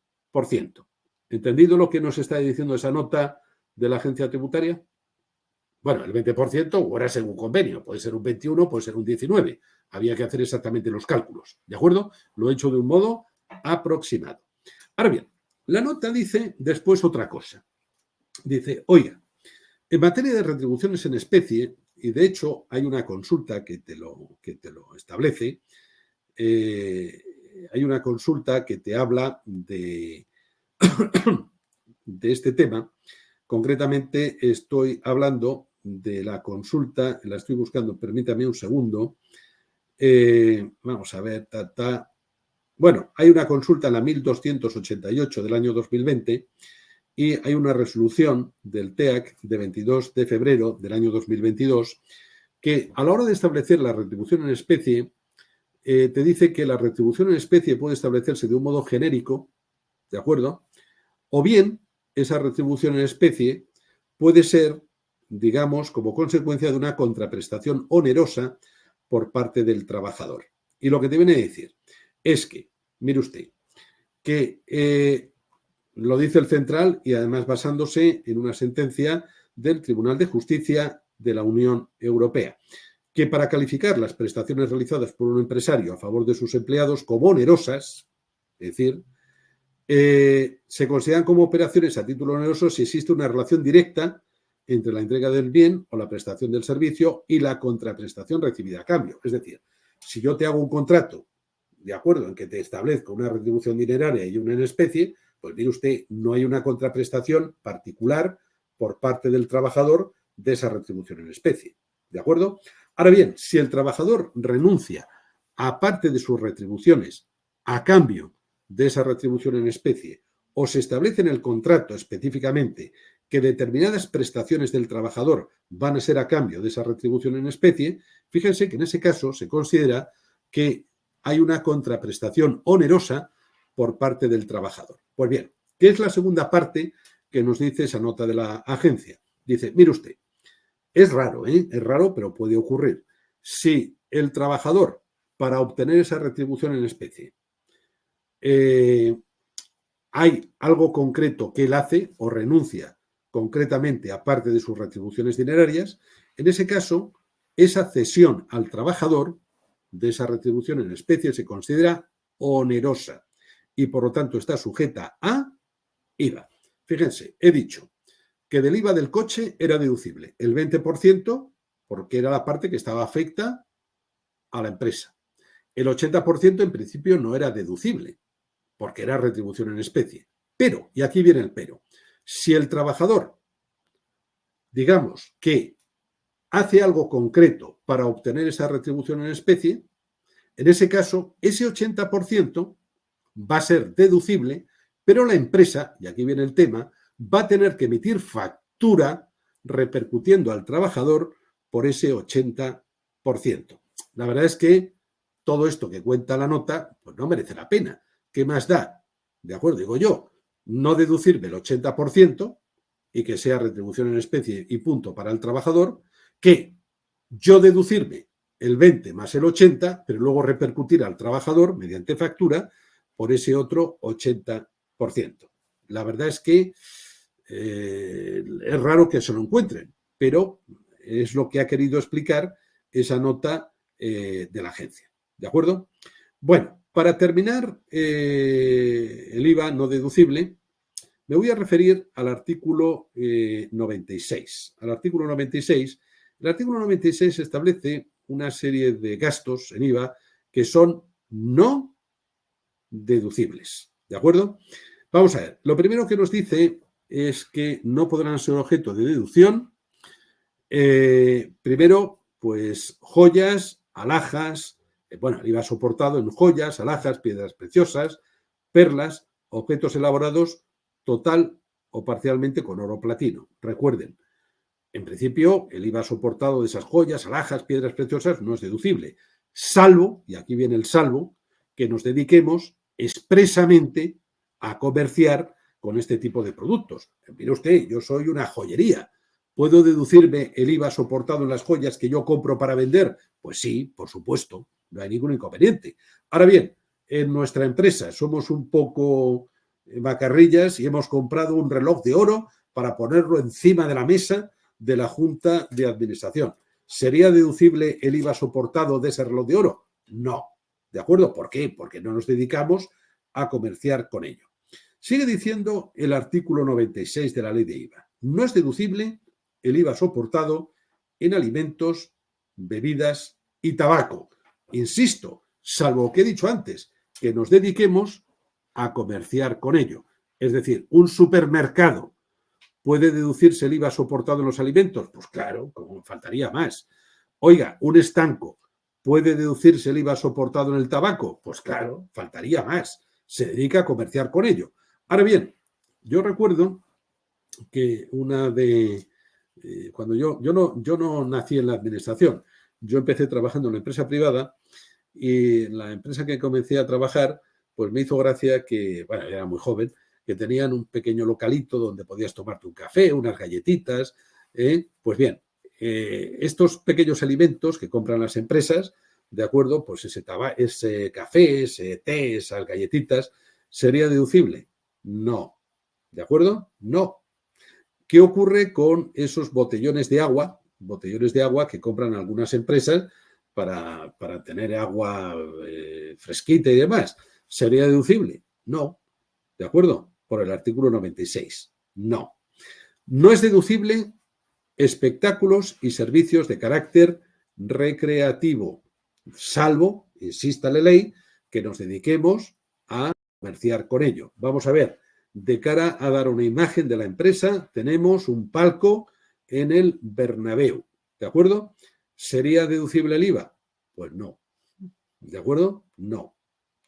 ¿Entendido lo que nos está diciendo esa nota de la agencia tributaria? Bueno, el 20% ahora según convenio, puede ser un 21, puede ser un 19. Había que hacer exactamente los cálculos, ¿de acuerdo? Lo he hecho de un modo aproximado. Ahora bien, la nota dice después otra cosa. Dice, oiga, en materia de retribuciones en especie, y de hecho hay una consulta que te lo establece, hay una consulta que te habla de este tema. Concretamente estoy hablando de la consulta, la estoy buscando, permítame un segundo. Vamos a ver, Bueno, hay una consulta, la 1288 del año 2020, y hay una resolución del TEAC de 22 de febrero del año 2022 que a la hora de establecer la retribución en especie te dice que la retribución en especie puede establecerse de un modo genérico, ¿de acuerdo? O bien esa retribución en especie puede ser, digamos, como consecuencia de una contraprestación onerosa por parte del trabajador. Y lo que te viene a decir es que, mire usted, que lo dice el Central y además basándose en una sentencia del Tribunal de Justicia de la Unión Europea, que para calificar las prestaciones realizadas por un empresario a favor de sus empleados como onerosas, es decir, se consideran como operaciones a título oneroso si existe una relación directa entre la entrega del bien o la prestación del servicio y la contraprestación recibida a cambio. Es decir, si yo te hago un contrato de acuerdo en que te establezco una retribución dineraria y una en especie, Pues mire usted, no hay una contraprestación particular por parte del trabajador de esa retribución en especie. ¿De acuerdo? Ahora bien, si el trabajador renuncia a parte de sus retribuciones a cambio de esa retribución en especie o se establece en el contrato específicamente que determinadas prestaciones del trabajador van a ser a cambio de esa retribución en especie, fíjense que en ese caso se considera que hay una contraprestación onerosa por parte del trabajador. Pues bien, ¿qué es la segunda parte que nos dice esa nota de la agencia? Dice, mire usted, es raro, es raro, pero puede ocurrir. Si el trabajador, para obtener esa retribución en especie, hay algo concreto que él hace o renuncia concretamente a parte de sus retribuciones dinerarias, en ese caso, esa cesión al trabajador de esa retribución en especie se considera onerosa y por lo tanto está sujeta a IVA. Fíjense, he dicho que del IVA del coche era deducible el 20% porque era la parte que estaba afecta a la empresa. El 80% en principio no era deducible porque era retribución en especie. Pero, y aquí viene el pero, si el trabajador, digamos que hace algo concreto para obtener esa retribución en especie, en ese caso, ese 80% va a ser deducible, pero la empresa, y aquí viene el tema, va a tener que emitir factura repercutiendo al trabajador por ese 80%. La verdad es que todo esto que cuenta la nota, pues no merece la pena. ¿Qué más da? De acuerdo, digo yo, no deducirme el 80% y que sea retribución en especie y punto para el trabajador, que yo deducirme el 20 más el 80, pero luego repercutir al trabajador mediante factura por ese otro 80%. La verdad es que es raro que se lo encuentren, pero es lo que ha querido explicar esa nota de la agencia. ¿De acuerdo? Bueno, para terminar el IVA no deducible, me voy a referir al artículo 96. Al artículo 96, el artículo 96 establece una serie de gastos en IVA que son no deducibles. ¿De acuerdo? Vamos a ver. Lo primero que nos dice es que no podrán ser objeto de deducción. Primero, pues joyas, alhajas, el IVA soportado en joyas, alhajas, piedras preciosas, perlas, objetos elaborados total o parcialmente con oro o platino. Recuerden, en principio, el IVA soportado de esas joyas, alhajas, piedras preciosas no es deducible, salvo, y aquí viene el salvo, que nos dediquemos expresamente a comerciar con este tipo de productos. Mire usted, yo soy una joyería. ¿Puedo deducirme el IVA soportado en las joyas que yo compro para vender? Pues sí, por supuesto, no hay ningún inconveniente. Ahora bien, en nuestra empresa somos un poco macarrillas y hemos comprado un reloj de oro para ponerlo encima de la mesa de la Junta de Administración. ¿Sería deducible el IVA soportado de ese reloj de oro? No. ¿De acuerdo? ¿Por qué? Porque no nos dedicamos a comerciar con ello. Sigue diciendo el artículo 96 de la ley de IVA. No es deducible el IVA soportado en alimentos, bebidas y tabaco. Insisto, salvo que he dicho antes, que nos dediquemos a comerciar con ello. Es decir, un supermercado, ¿puede deducirse el IVA soportado en los alimentos? Pues claro, como faltaría más. Oiga, un estanco, ¿puede deducirse el IVA soportado en el tabaco? Pues claro, faltaría más. Se dedica a comerciar con ello. Ahora bien, yo recuerdo que cuando yo no nací en la administración, yo empecé trabajando en una empresa privada y en la empresa que comencé a trabajar, pues me hizo gracia que, bueno, era muy joven, que tenían un pequeño localito donde podías tomarte un café, unas galletitas. Pues bien, estos pequeños alimentos que compran las empresas, ¿de acuerdo? Pues ese café, ese té, esas galletitas, ¿sería deducible? No. ¿De acuerdo? No. ¿Qué ocurre con esos botellones de agua? Botellones de agua que compran algunas empresas para tener agua fresquita y demás. ¿Sería deducible? No. ¿De acuerdo? Por el artículo 96. No. No es deducible espectáculos y servicios de carácter recreativo, salvo, insista la ley, que nos dediquemos a comerciar con ello. Vamos a ver, de cara a dar una imagen de la empresa, tenemos un palco en el Bernabéu, ¿de acuerdo? ¿Sería deducible el IVA? Pues no, ¿de acuerdo? No.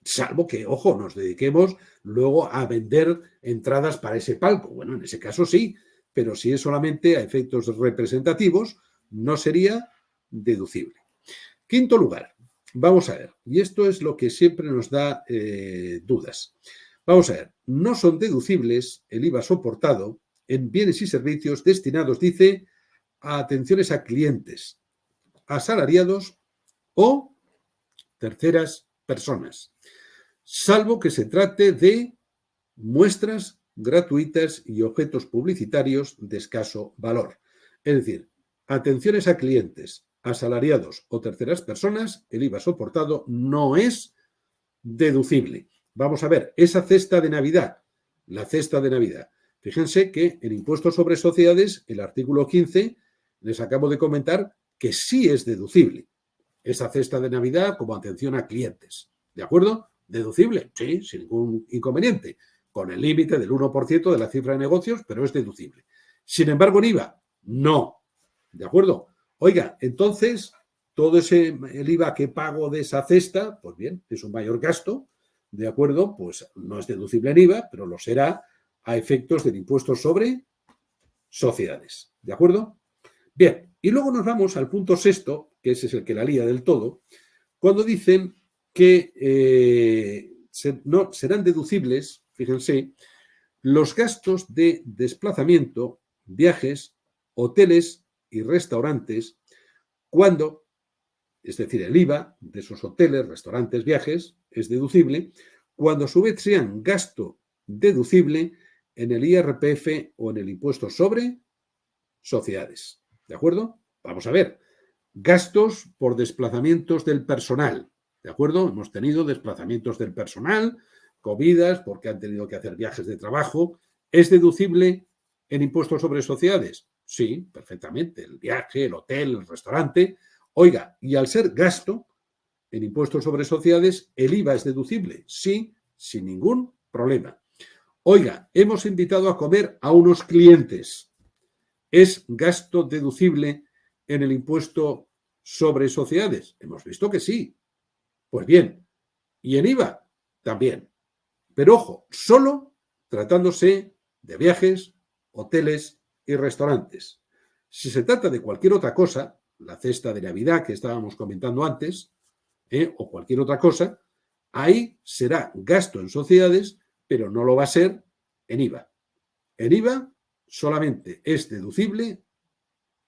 Salvo que, ojo, nos dediquemos luego a vender entradas para ese palco. Bueno, en ese caso sí, pero si es solamente a efectos representativos, no sería deducible. Quinto lugar, vamos a ver, y esto es lo que siempre nos da dudas. Vamos a ver, no son deducibles el IVA soportado en bienes y servicios destinados, dice, a atenciones a clientes, asalariados o terceras personas, salvo que se trate de muestras gratuitas y objetos publicitarios de escaso valor. Es decir, atenciones a clientes, asalariados o terceras personas, el IVA soportado no es deducible. Vamos a ver, esa cesta de Navidad, la cesta de Navidad. Fíjense que en impuestos sobre sociedades, el artículo 15, les acabo de comentar que sí es deducible. Esa cesta de Navidad como atención a clientes. ¿De acuerdo? ¿Deducible? Sí, sin ningún inconveniente. Con el límite del 1% de la cifra de negocios, pero es deducible. Sin embargo, en IVA, no. ¿De acuerdo? Oiga, entonces, todo el IVA que pago de esa cesta, pues bien, es un mayor gasto, ¿de acuerdo? Pues no es deducible en IVA, pero lo será a efectos del impuesto sobre sociedades. ¿De acuerdo? Bien, y luego nos vamos al punto sexto, que ese es el que la lía del todo, cuando dicen que no serán deducibles, fíjense, los gastos de desplazamiento, viajes, hoteles y restaurantes, cuando, es decir, el IVA de esos hoteles, restaurantes, viajes, es deducible, cuando a su vez sean gasto deducible en el IRPF o en el impuesto sobre sociedades. ¿De acuerdo? Vamos a ver. Gastos por desplazamientos del personal. ¿De acuerdo? Hemos tenido desplazamientos del personal, comidas, porque han tenido que hacer viajes de trabajo. ¿Es deducible en impuestos sobre sociedades? Sí, perfectamente. El viaje, el hotel, el restaurante. Oiga, y al ser gasto en impuestos sobre sociedades, ¿el IVA es deducible? Sí, sin ningún problema. Oiga, hemos invitado a comer a unos clientes. ¿Es gasto deducible en el impuesto sobre sociedades? Hemos visto que sí. Pues bien, y en IVA también. Pero ojo, solo tratándose de viajes, hoteles y restaurantes. Si se trata de cualquier otra cosa, la cesta de Navidad que estábamos comentando antes, o cualquier otra cosa, ahí será gasto en sociedades, pero no lo va a ser en IVA. En IVA solamente es deducible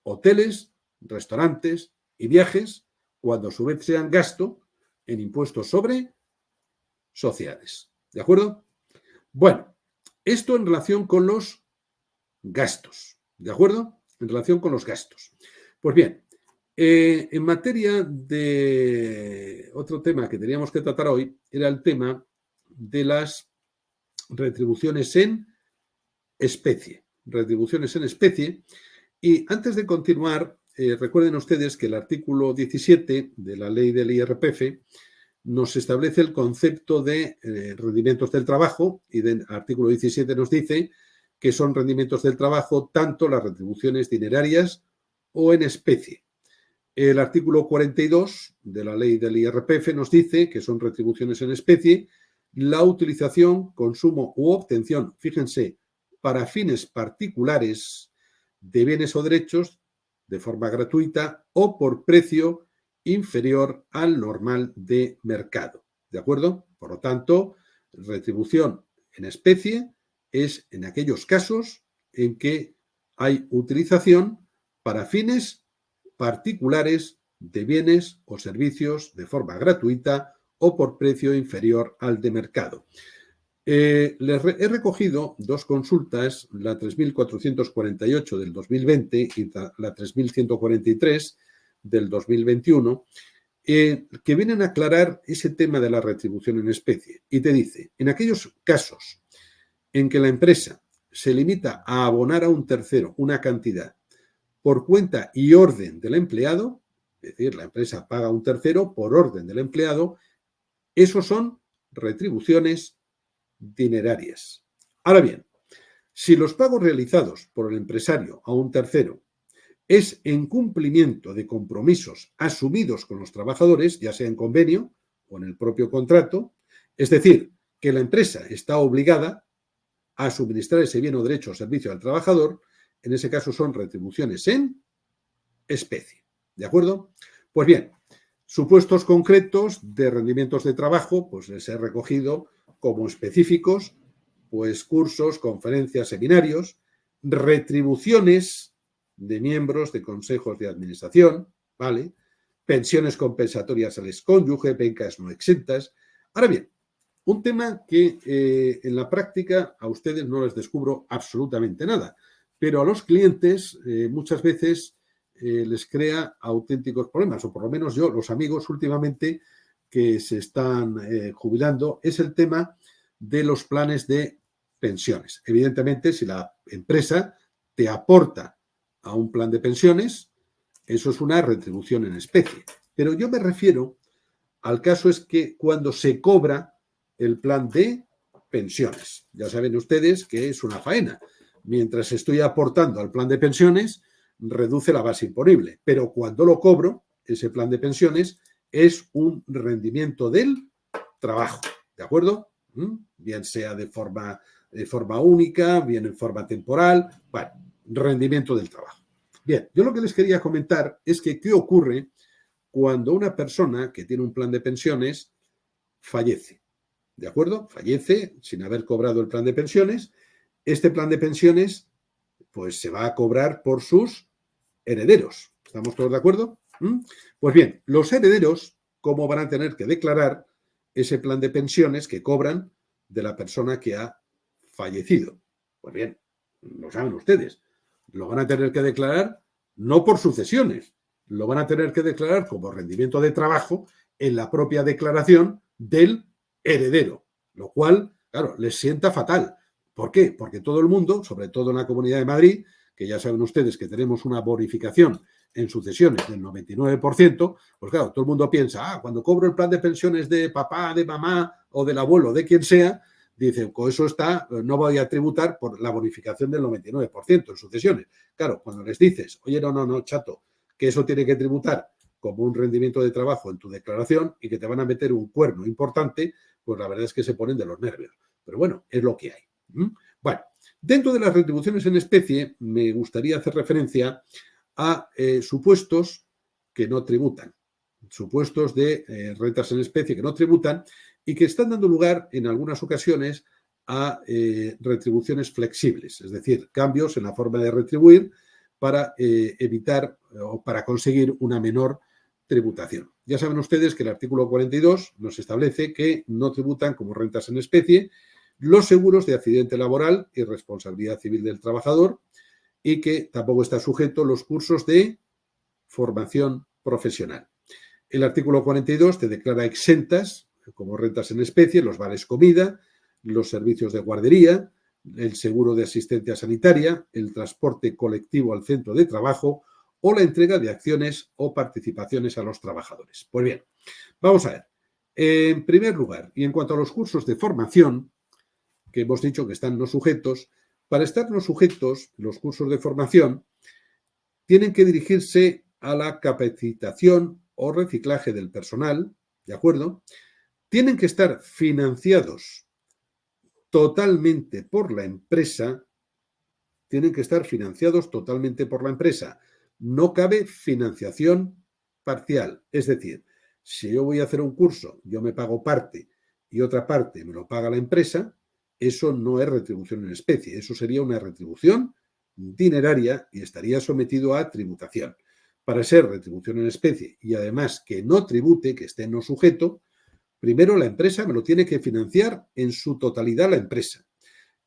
hoteles, restaurantes y viajes, cuando a su vez sean gasto en impuestos sobre sociedades. ¿De acuerdo? Bueno, esto en relación con los gastos. ¿De acuerdo? En relación con los gastos. Pues bien, en materia de otro tema que teníamos que tratar hoy, era el tema de las retribuciones en especie. Retribuciones en especie. Y antes de continuar, recuerden ustedes que el artículo 17 de la ley del IRPF nos establece el concepto de rendimientos del trabajo y del artículo 17 nos dice que son rendimientos del trabajo tanto las retribuciones dinerarias o en especie. El artículo 42 de la ley del IRPF nos dice que son retribuciones en especie la utilización, consumo u obtención, fíjense, para fines particulares de bienes o derechos de forma gratuita o por precio inferior al normal de mercado. ¿De acuerdo? Por lo tanto, retribución en especie es en aquellos casos en que hay utilización para fines particulares de bienes o servicios de forma gratuita o por precio inferior al de mercado. He recogido dos consultas, la 3.448 del 2020 y la 3.143 del 2021, que vienen a aclarar ese tema de la retribución en especie. Y te dice, en aquellos casos en que la empresa se limita a abonar a un tercero una cantidad por cuenta y orden del empleado, es decir, la empresa paga a un tercero por orden del empleado, esos son retribuciones dinerarias. Ahora bien, si los pagos realizados por el empresario a un tercero es en cumplimiento de compromisos asumidos con los trabajadores, ya sea en convenio o en el propio contrato, es decir, que la empresa está obligada a suministrar ese bien o derecho o servicio al trabajador, en ese caso son retribuciones en especie. ¿De acuerdo? Pues bien, supuestos concretos de rendimientos de trabajo, pues les he recogido como específicos, pues cursos, conferencias, seminarios, retribuciones de miembros de consejos de administración, ¿vale? Pensiones compensatorias al excónyuge, becas no exentas. Ahora bien, un tema que en la práctica a ustedes no les descubro absolutamente nada, pero a los clientes muchas veces les crea auténticos problemas, o por lo menos yo, los amigos últimamente que se están jubilando, es el tema de los planes de pensiones. Evidentemente, si la empresa te aporta a un plan de pensiones, eso es una retribución en especie. Pero yo me refiero al caso es que cuando se cobra el plan de pensiones. Ya saben ustedes que es una faena. Mientras estoy aportando al plan de pensiones, reduce la base imponible. Pero cuando lo cobro, ese plan de pensiones es un rendimiento del trabajo. ¿De acuerdo? Bien sea de forma única, bien en forma temporal. Bueno, rendimiento del trabajo. Bien, yo lo que les quería comentar es que ¿qué ocurre cuando una persona que tiene un plan de pensiones fallece? ¿De acuerdo? Fallece sin haber cobrado el plan de pensiones. Este plan de pensiones pues se va a cobrar por sus herederos. ¿Estamos todos de acuerdo? Pues bien, los herederos, ¿cómo van a tener que declarar ese plan de pensiones que cobran de la persona que ha fallecido? Pues bien, lo saben ustedes. Lo van a tener que declarar no por sucesiones, lo van a tener que declarar como rendimiento de trabajo en la propia declaración del heredero, lo cual, claro, les sienta fatal. ¿Por qué? Porque todo el mundo, sobre todo en la Comunidad de Madrid, que ya saben ustedes que tenemos una bonificación en sucesiones del 99%, pues claro, todo el mundo piensa, cuando cobro el plan de pensiones de papá, de mamá o del abuelo, de quien sea, dice, con eso está, no voy a tributar por la bonificación del 99% en sucesiones. Claro, cuando les dices, oye, no, chato, que eso tiene que tributar como un rendimiento de trabajo en tu declaración y que te van a meter un cuerno importante, pues la verdad es que se ponen de los nervios. Pero bueno, es lo que hay. Bueno, dentro de las retribuciones en especie me gustaría hacer referencia a supuestos que no tributan, supuestos de rentas en especie que no tributan y que están dando lugar en algunas ocasiones a retribuciones flexibles, es decir, cambios en la forma de retribuir para evitar o para conseguir una menor tributación. Ya saben ustedes que el artículo 42 nos establece que no tributan como rentas en especie los seguros de accidente laboral y responsabilidad civil del trabajador y que tampoco está sujeto los cursos de formación profesional. El artículo 42 te declara exentas como rentas en especie los vales comida, los servicios de guardería, el seguro de asistencia sanitaria, el transporte colectivo al centro de trabajo o la entrega de acciones o participaciones a los trabajadores. Pues bien, vamos a ver. En primer lugar, y en cuanto a los cursos de formación, que hemos dicho que están no sujetos, para estar no sujetos, los cursos de formación tienen que dirigirse a la capacitación o reciclaje del personal, ¿de acuerdo? Tienen que estar financiados totalmente por la empresa, No cabe financiación parcial. Es decir, si yo voy a hacer un curso, yo me pago parte y otra parte me lo paga la empresa, eso no es retribución en especie, eso sería una retribución dineraria y estaría sometido a tributación. Para ser retribución en especie y además que no tribute, que esté no sujeto, primero la empresa me lo tiene que financiar en su totalidad la empresa.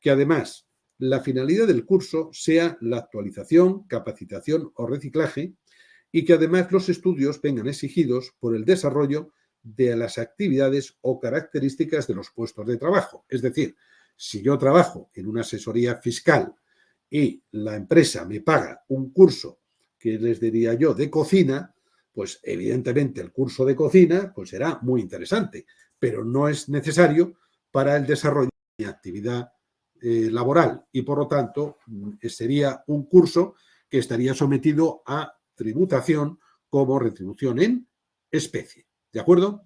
Que además la finalidad del curso sea la actualización, capacitación o reciclaje y que además los estudios vengan exigidos por el desarrollo de las actividades o características de los puestos de trabajo. Es decir, si yo trabajo en una asesoría fiscal y la empresa me paga un curso que les diría yo de cocina, pues evidentemente el curso de cocina pues será muy interesante, pero no es necesario para el desarrollo de mi actividad laboral y, por lo tanto, sería un curso que estaría sometido a tributación como retribución en especie. ¿De acuerdo?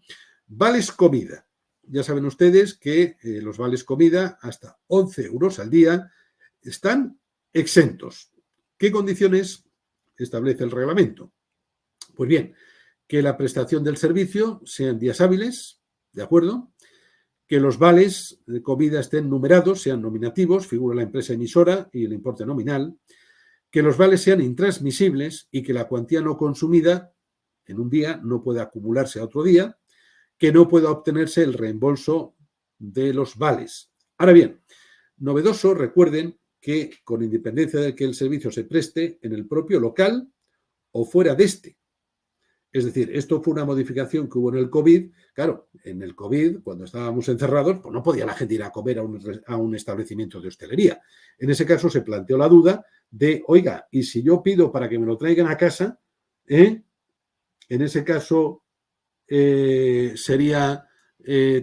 Vales comida. Ya saben ustedes que los vales comida hasta 11 euros al día están exentos. ¿Qué condiciones establece el reglamento? Pues bien, que la prestación del servicio sea en días hábiles, ¿de acuerdo? Que los vales de comida estén numerados, sean nominativos, figura la empresa emisora y el importe nominal, que los vales sean intransmisibles y que la cuantía no consumida en un día no pueda acumularse a otro día, que no pueda obtenerse el reembolso de los vales. Ahora bien, novedoso, recuerden que con independencia de que el servicio se preste en el propio local o fuera de este. Es decir, esto fue una modificación que hubo en el COVID. Claro, en el COVID, cuando estábamos encerrados, pues no podía la gente ir a comer a un establecimiento de hostelería. En ese caso se planteó la duda de, oiga, ¿y si yo pido para que me lo traigan a casa? En ese caso sería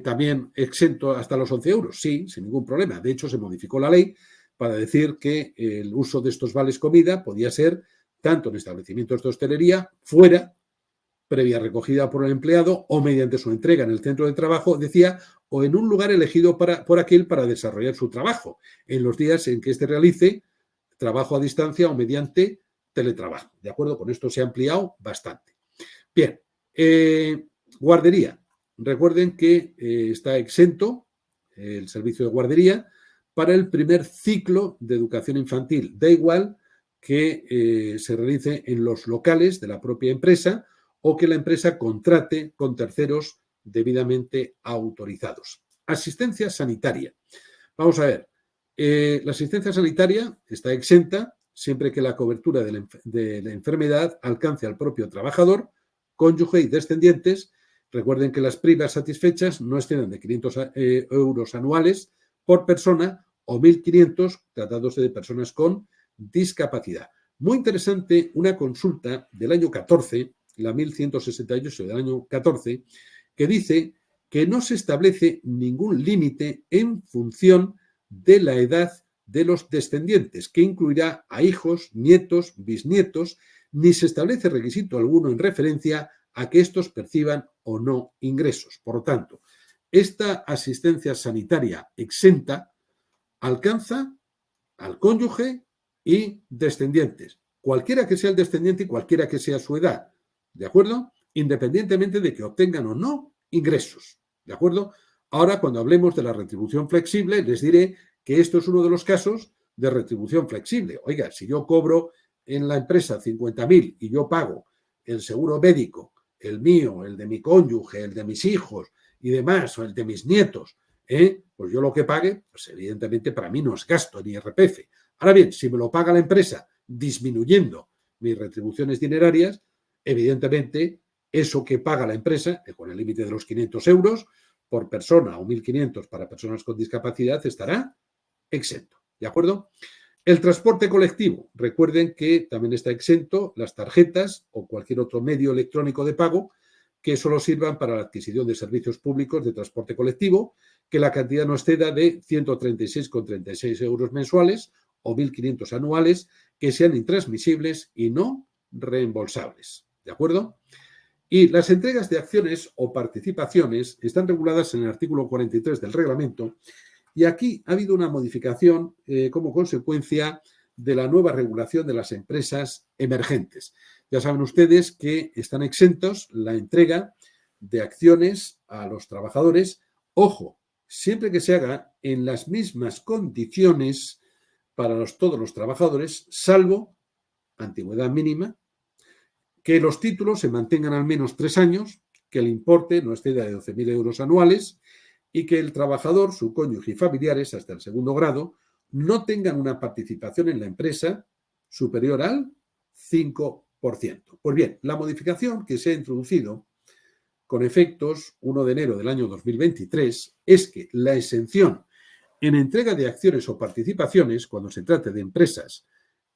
también exento hasta los 11 euros. Sí, sin ningún problema. De hecho, se modificó la ley para decir que el uso de estos vales comida podía ser tanto en establecimientos de hostelería, fuera, previa recogida por el empleado o mediante su entrega en el centro de trabajo, decía, o en un lugar elegido por aquel para desarrollar su trabajo, en los días en que éste realice trabajo a distancia o mediante teletrabajo. ¿De acuerdo? Con esto se ha ampliado bastante. Bien, guardería. Recuerden que está exento el servicio de guardería para el primer ciclo de educación infantil. Da igual que se realice en los locales de la propia empresa o que la empresa contrate con terceros debidamente autorizados. Asistencia sanitaria. Vamos a ver, la asistencia sanitaria está exenta siempre que la cobertura de la enfermedad alcance al propio trabajador, cónyuge y descendientes. Recuerden que las primas satisfechas no exceden de 500 euros anuales por persona o 1.500 tratándose de personas con discapacidad. Muy interesante una consulta del año 14, la 1168 del año 14, que dice que no se establece ningún límite en función de la edad de los descendientes, que incluirá a hijos, nietos, bisnietos, ni se establece requisito alguno en referencia a que estos perciban o no ingresos. Por lo tanto, esta asistencia sanitaria exenta alcanza al cónyuge y descendientes, cualquiera que sea el descendiente y cualquiera que sea su edad, ¿de acuerdo? Independientemente de que obtengan o no ingresos, ¿de acuerdo? Ahora, cuando hablemos de la retribución flexible, les diré que esto es uno de los casos de retribución flexible. Oiga, si yo cobro en la empresa 50.000 y yo pago el seguro médico, el mío, el de mi cónyuge, el de mis hijos y demás, o el de mis nietos, pues yo lo que pague, pues evidentemente para mí no es gasto ni IRPF. Ahora bien, si me lo paga la empresa disminuyendo mis retribuciones dinerarias, evidentemente eso que paga la empresa, con el límite de los 500 euros por persona o 1.500 para personas con discapacidad, estará exento. ¿De acuerdo? El transporte colectivo. Recuerden que también está exento las tarjetas o cualquier otro medio electrónico de pago que solo sirvan para la adquisición de servicios públicos de transporte colectivo, que la cantidad no exceda de 136,36 euros mensuales o 1.500 anuales, que sean intransmisibles y no reembolsables. ¿De acuerdo? Y las entregas de acciones o participaciones están reguladas en el artículo 43 del reglamento, y aquí ha habido una modificación como consecuencia de la nueva regulación de las empresas emergentes. Ya saben ustedes que están exentos la entrega de acciones a los trabajadores. Ojo, siempre que se haga en las mismas condiciones para todos los trabajadores, salvo antigüedad mínima, que los títulos se mantengan al menos 3 años, que el importe no exceda de 12.000 euros anuales y que el trabajador, su cónyuge y familiares hasta el segundo grado no tengan una participación en la empresa superior al 5%. Pues bien, la modificación que se ha introducido con efectos 1 de enero del año 2023 es que la exención en entrega de acciones o participaciones, cuando se trate de empresas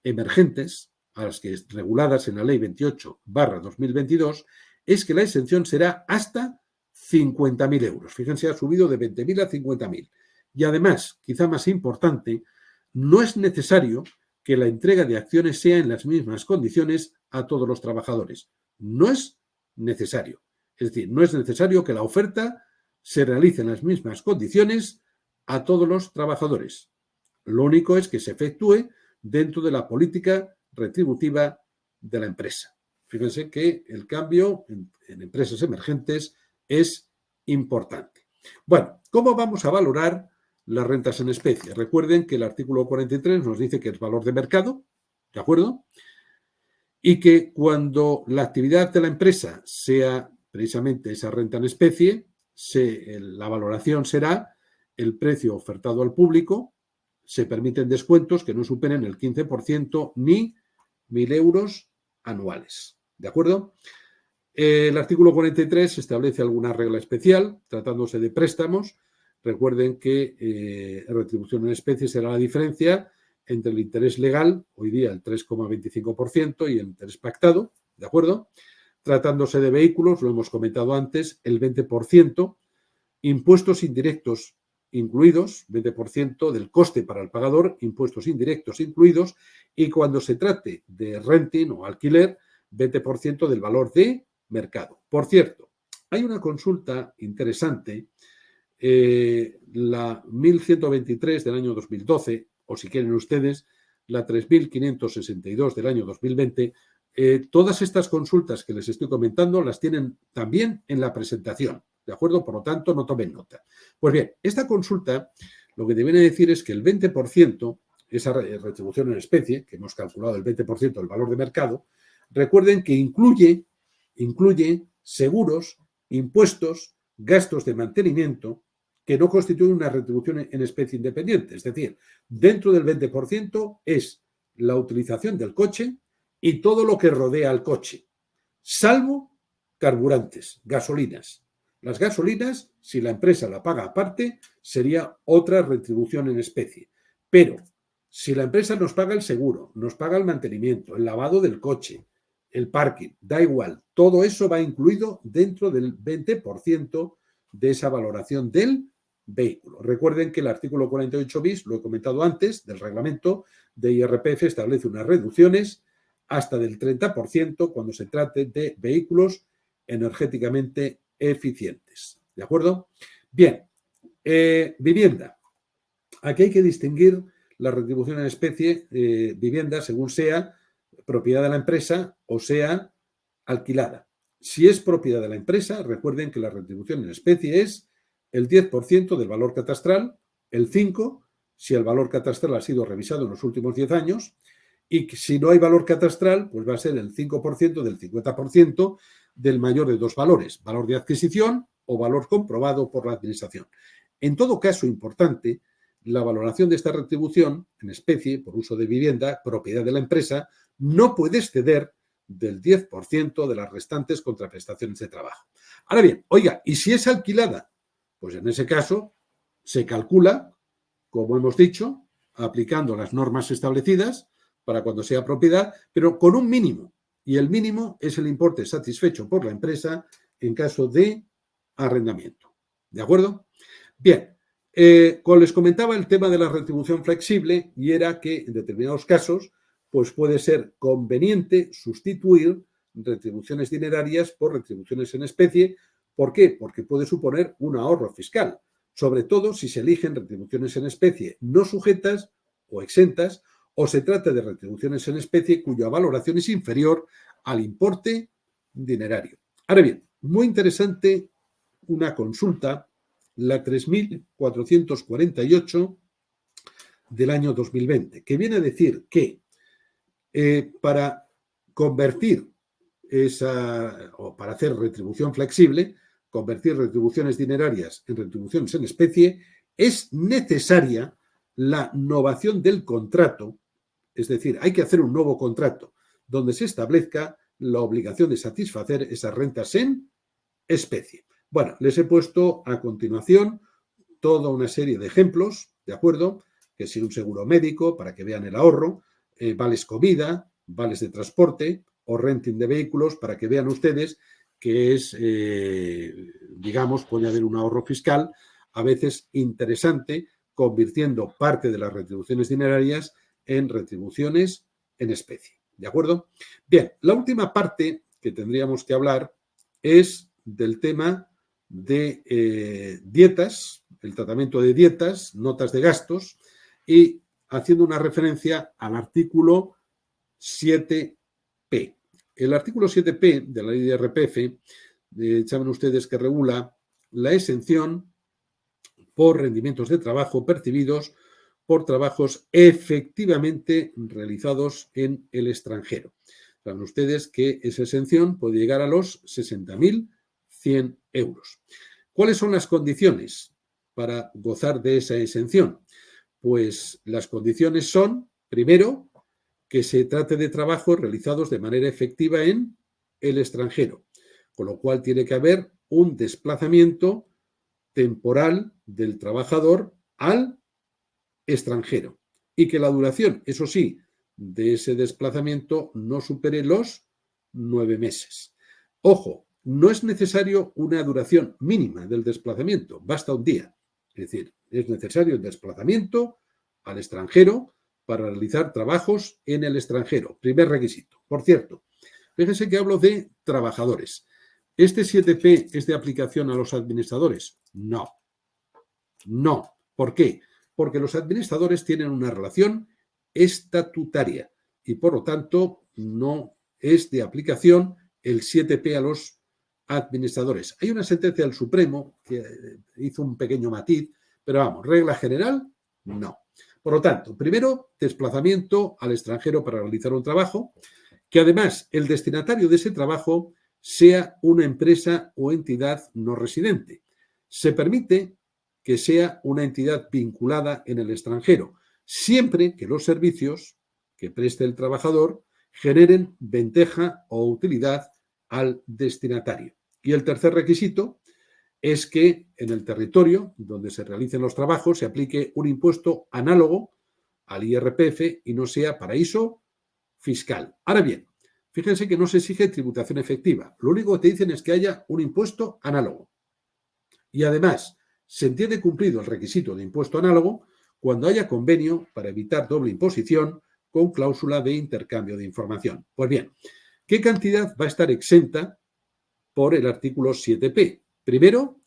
emergentes, a las que es reguladas en la Ley 28/2022, es que la exención será hasta 50.000 euros. Fíjense, ha subido de 20.000 a 50.000. Y además, quizá más importante, no es necesario que la entrega de acciones sea en las mismas condiciones a todos los trabajadores. No es necesario. Es decir, no es necesario que la oferta se realice en las mismas condiciones a todos los trabajadores. Lo único es que se efectúe dentro de la política retributiva de la empresa. Fíjense que el cambio en empresas emergentes es importante. Bueno, ¿cómo vamos a valorar las rentas en especie? Recuerden que el artículo 43 nos dice que es valor de mercado, ¿de acuerdo? Y que cuando la actividad de la empresa sea precisamente esa renta en especie, la valoración será el precio ofertado al público, se permiten descuentos que no superen el 15% ni 1.000 euros anuales. ¿De acuerdo? El artículo 43 establece alguna regla especial, tratándose de préstamos. Recuerden que retribución en especie será la diferencia entre el interés legal, hoy día el 3,25%, y el interés pactado, ¿de acuerdo? Tratándose de vehículos, lo hemos comentado antes, el 20%, impuestos indirectos incluidos, 20% del coste para el pagador, impuestos indirectos incluidos, y cuando se trate de renting o alquiler, 20% del valor de mercado. Por cierto, hay una consulta interesante, la 1123 del año 2012, o si quieren ustedes, la 3562 del año 2020. Todas estas consultas que les estoy comentando las tienen también en la presentación, ¿de acuerdo? Por lo tanto, no tomen nota. Pues bien, esta consulta lo que debería decir es que el 20%, esa retribución en especie, que hemos calculado el 20% del valor de mercado, recuerden que incluye seguros, impuestos, gastos de mantenimiento, que no constituyen una retribución en especie independiente. Es decir, dentro del 20% es la utilización del coche y todo lo que rodea al coche, salvo carburantes, gasolinas. Las gasolinas, si la empresa la paga aparte, sería otra retribución en especie. Pero si la empresa nos paga el seguro, nos paga el mantenimiento, el lavado del coche, el parking, da igual, todo eso va incluido dentro del 20% de esa valoración del vehículo. Recuerden que el artículo 48 bis, lo he comentado antes, del reglamento de IRPF establece unas reducciones hasta del 30% cuando se trate de vehículos energéticamente eficientes. ¿De acuerdo? Bien, vivienda. Aquí hay que distinguir la retribución en especie, vivienda, según sea propiedad de la empresa o sea alquilada. Si es propiedad de la empresa, recuerden que la retribución en especie es el 10% del valor catastral, el 5% si el valor catastral ha sido revisado en los últimos 10 años, y si no hay valor catastral, pues va a ser el 5% del 50% del mayor de dos valores, valor de adquisición o valor comprobado por la administración. En todo caso, importante, la valoración de esta retribución en especie por uso de vivienda, propiedad de la empresa, no puede exceder del 10% de las restantes contraprestaciones de trabajo. Ahora bien, oiga, ¿y si es alquilada? Pues en ese caso se calcula, como hemos dicho, aplicando las normas establecidas para cuando sea propiedad, pero con un mínimo. Y el mínimo es el importe satisfecho por la empresa en caso de arrendamiento. ¿De acuerdo? Bien, como les comentaba, el tema de la retribución flexible, y era que en determinados casos pues puede ser conveniente sustituir retribuciones dinerarias por retribuciones en especie. ¿Por qué? Porque puede suponer un ahorro fiscal, sobre todo si se eligen retribuciones en especie no sujetas o exentas, o se trata de retribuciones en especie cuya valoración es inferior al importe dinerario. Ahora bien, muy interesante una consulta, la 3448 del año 2020, que viene a decir que para convertir o para hacer retribución flexible, convertir retribuciones dinerarias en retribuciones en especie, es necesaria la novación del contrato, es decir, hay que hacer un nuevo contrato donde se establezca la obligación de satisfacer esas rentas en especie. Bueno, les he puesto a continuación toda una serie de ejemplos, ¿de acuerdo? Que si un seguro médico, para que vean el ahorro, vales comida, vales de transporte o renting de vehículos, para que vean ustedes que es, digamos, puede haber un ahorro fiscal a veces interesante convirtiendo parte de las retribuciones dinerarias en retribuciones en especie. ¿De acuerdo? Bien, la última parte que tendríamos que hablar es del tema de dietas, el tratamiento de dietas, notas de gastos, y haciendo una referencia al artículo 7P. El artículo 7P de la ley de IRPF, saben ustedes que regula la exención por rendimientos de trabajo percibidos por trabajos efectivamente realizados en el extranjero. Saben ustedes que esa exención puede llegar a los 60.100 euros. ¿Cuáles son las condiciones para gozar de esa exención? Pues las condiciones son, primero, que se trate de trabajos realizados de manera efectiva en el extranjero, con lo cual tiene que haber un desplazamiento temporal del trabajador al extranjero y que la duración, eso sí, de ese desplazamiento no supere los 9 meses. Ojo, no es necesario una duración mínima del desplazamiento, basta un día. Es decir, es necesario el desplazamiento al extranjero para realizar trabajos en el extranjero. Primer requisito. Por cierto, fíjense que hablo de trabajadores. ¿Este 7P es de aplicación a los administradores? No. No. ¿Por qué? Porque los administradores tienen una relación estatutaria y, por lo tanto, no es de aplicación el 7P a los administradores. Hay una sentencia del Supremo que hizo un pequeño matiz, pero vamos, regla general, no. Por lo tanto, primero, desplazamiento al extranjero para realizar un trabajo, que además el destinatario de ese trabajo sea una empresa o entidad no residente. Se permite que sea una entidad vinculada en el extranjero, siempre que los servicios que preste el trabajador generen ventaja o utilidad al destinatario. Y el tercer requisito es que en el territorio donde se realicen los trabajos se aplique un impuesto análogo al IRPF y no sea paraíso fiscal. Ahora bien, fíjense que no se exige tributación efectiva. Lo único que te dicen es que haya un impuesto análogo. Y además, se entiende cumplido el requisito de impuesto análogo cuando haya convenio para evitar doble imposición con cláusula de intercambio de información. Pues bien, ¿qué cantidad va a estar exenta por el artículo 7P? Primero,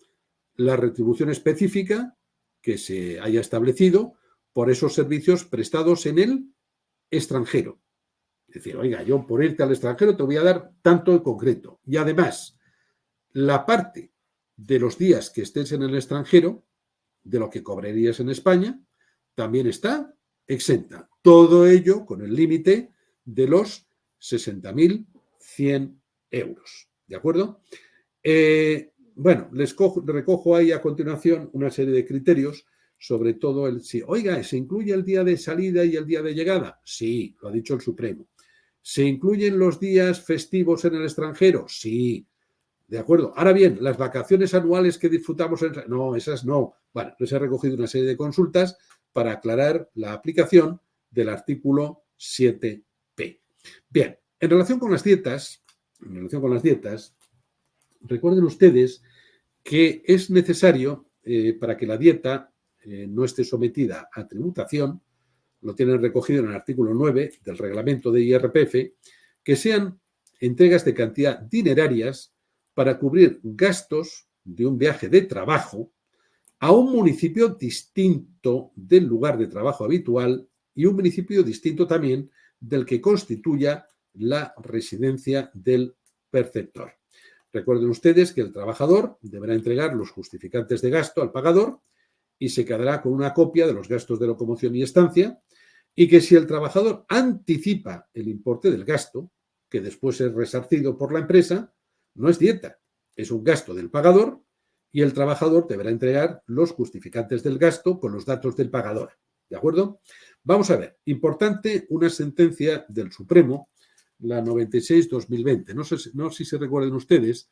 la retribución específica que se haya establecido por esos servicios prestados en el extranjero. Es decir, oiga, yo por irte al extranjero te voy a dar tanto en concreto. Y además, la parte de los días que estés en el extranjero, de lo que cobrarías en España, también está exenta. Todo ello con el límite de los 60.100 euros. ¿De acuerdo? Bueno, recojo ahí a continuación una serie de criterios, sobre todo el si, oiga, ¿se incluye el día de salida y el día de llegada? Sí, lo ha dicho el Supremo. ¿Se incluyen los días festivos en el extranjero? Sí. De acuerdo. Ahora bien, las vacaciones anuales que disfrutamos, no, esas no. Bueno, les he recogido una serie de consultas para aclarar la aplicación del artículo 7P. Bien, en relación con las dietas, recuerden ustedes que es necesario para que la dieta no esté sometida a tributación, lo tienen recogido en el artículo 9 del reglamento de IRPF, que sean entregas de cantidad dinerarias para cubrir gastos de un viaje de trabajo a un municipio distinto del lugar de trabajo habitual y un municipio distinto también del que constituya la residencia del perceptor. Recuerden ustedes que el trabajador deberá entregar los justificantes de gasto al pagador y se quedará con una copia de los gastos de locomoción y estancia, y que si el trabajador anticipa el importe del gasto, que después es resarcido por la empresa, no es dieta, es un gasto del pagador y el trabajador deberá entregar los justificantes del gasto con los datos del pagador. ¿De acuerdo? Vamos a ver, importante una sentencia del Supremo, la 96-2020. No sé si se recuerdan ustedes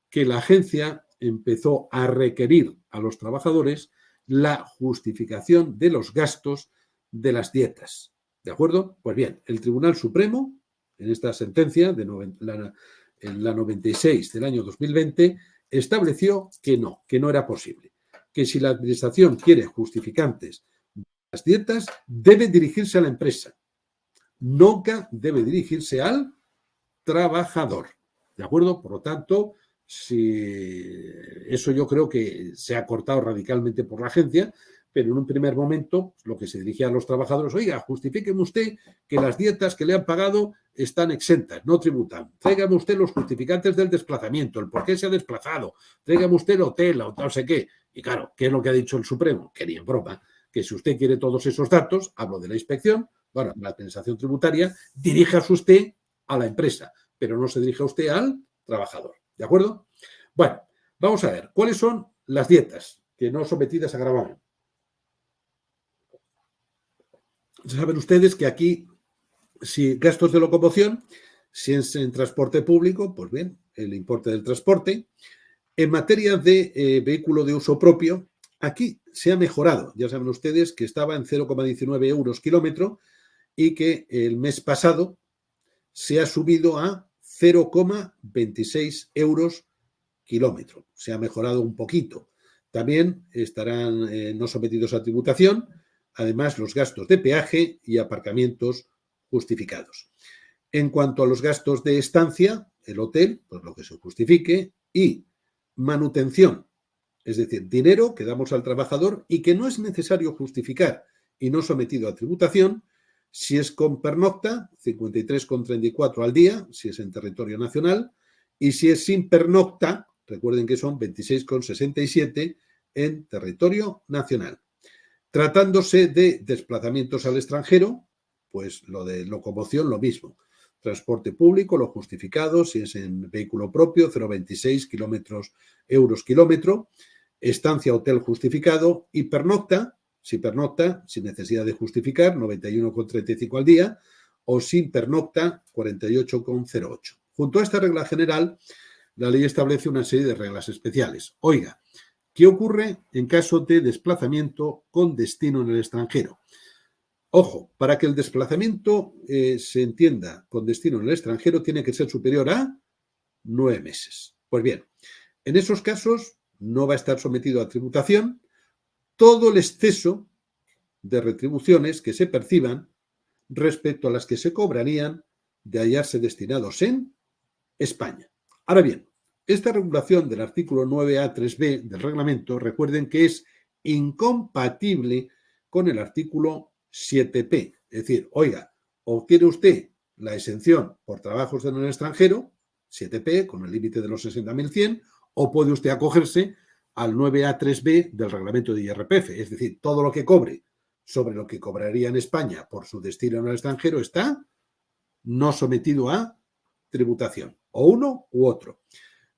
que la agencia empezó a requerir a los trabajadores la justificación de los gastos de las dietas. ¿De acuerdo? Pues bien, el Tribunal Supremo, en esta sentencia, en la 96 del año 2020, estableció que no era posible. que si la administración quiere justificantes de las dietas, debe dirigirse a la empresa. Nunca debe dirigirse al trabajador. ¿De acuerdo? Por lo tanto, si eso yo creo que se ha cortado radicalmente por la agencia, pero en un primer momento lo que se dirigía a los trabajadores, oiga, justifíqueme usted que las dietas que le han pagado están exentas, no tributan. Tráigame usted los justificantes del desplazamiento, el por qué se ha desplazado, tráigame usted el hotel, o no sé qué. Y claro, ¿qué es lo que ha dicho el Supremo? Que ni en broma, que si usted quiere todos esos datos, hablo de la inspección, bueno, la administración tributaria, diríjase usted a la empresa, pero no se dirija usted al trabajador. ¿De acuerdo? Bueno, vamos a ver, ¿cuáles son las dietas que no sometidas a gravamen? Saben ustedes que aquí, si gastos de locomoción, si es en transporte público, pues bien, el importe del transporte. En materia de vehículo de uso propio, aquí se ha mejorado. Ya saben ustedes que estaba en 0,19 euros kilómetro y que el mes pasado se ha subido a 0,26 euros kilómetro. Se ha mejorado un poquito. También estarán no sometidos a tributación, además los gastos de peaje y aparcamientos justificados. En cuanto a los gastos de estancia, el hotel, pues lo que se justifique, y manutención, es decir, dinero que damos al trabajador y que no es necesario justificar y no sometido a tributación, si es con pernocta, 53,34 al día, si es en territorio nacional, y si es sin pernocta, recuerden que son 26,67 en territorio nacional. Tratándose de desplazamientos al extranjero, pues lo de locomoción, lo mismo. Transporte público, lo justificado, si es en vehículo propio, 0,26 euros kilómetro. Estancia hotel justificado y pernocta, sin necesidad de justificar, 91,35 al día, o sin pernocta, 48,08. Junto a esta regla general, la ley establece una serie de reglas especiales. Oiga, ¿qué ocurre en caso de desplazamiento con destino en el extranjero? Ojo, para que el desplazamiento se entienda con destino en el extranjero tiene que ser superior a 9 meses. Pues bien, en esos casos no va a estar sometido a tributación todo el exceso de retribuciones que se perciban respecto a las que se cobrarían de hallarse destinados en España. Ahora bien, esta regulación del artículo 9A3B del reglamento, recuerden que es incompatible con el artículo 7P. Es decir, oiga, obtiene usted la exención por trabajos en el extranjero, 7P, con el límite de los 60.100, o puede usted acogerse al 9A3B del reglamento de IRPF. Es decir, todo lo que cobre sobre lo que cobraría en España por su destino en el extranjero está no sometido a tributación, o uno u otro.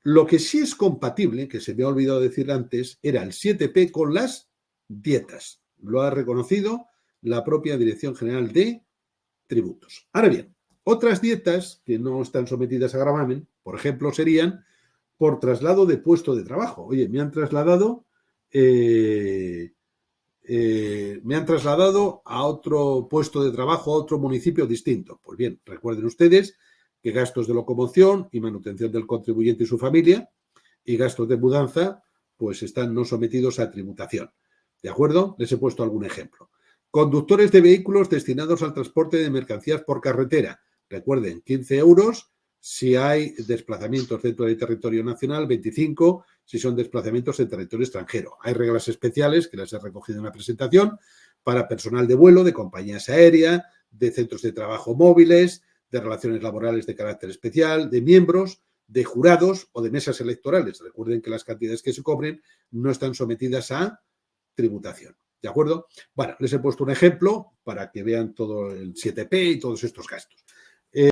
Lo que sí es compatible, que se me ha olvidado decir antes, era el 7P con las dietas. Lo ha reconocido la propia Dirección General de Tributos. Ahora bien, otras dietas que no están sometidas a gravamen, por ejemplo, serían por traslado de puesto de trabajo. Oye, me han trasladado a otro puesto de trabajo, a otro municipio distinto. Pues bien, recuerden ustedes que gastos de locomoción y manutención del contribuyente y su familia y gastos de mudanza pues están no sometidos a tributación. ¿De acuerdo? Les he puesto algún ejemplo. Conductores de vehículos destinados al transporte de mercancías por carretera. Recuerden, 15 euros si hay desplazamientos dentro del territorio nacional, 25 si son desplazamientos en territorio extranjero. Hay reglas especiales que las he recogido en la presentación para personal de vuelo, de compañías aéreas, de centros de trabajo móviles, de relaciones laborales de carácter especial, de miembros, de jurados o de mesas electorales. Recuerden que las cantidades que se cobren no están sometidas a tributación. ¿De acuerdo? Bueno, les he puesto un ejemplo para que vean todo el 7P y todos estos gastos.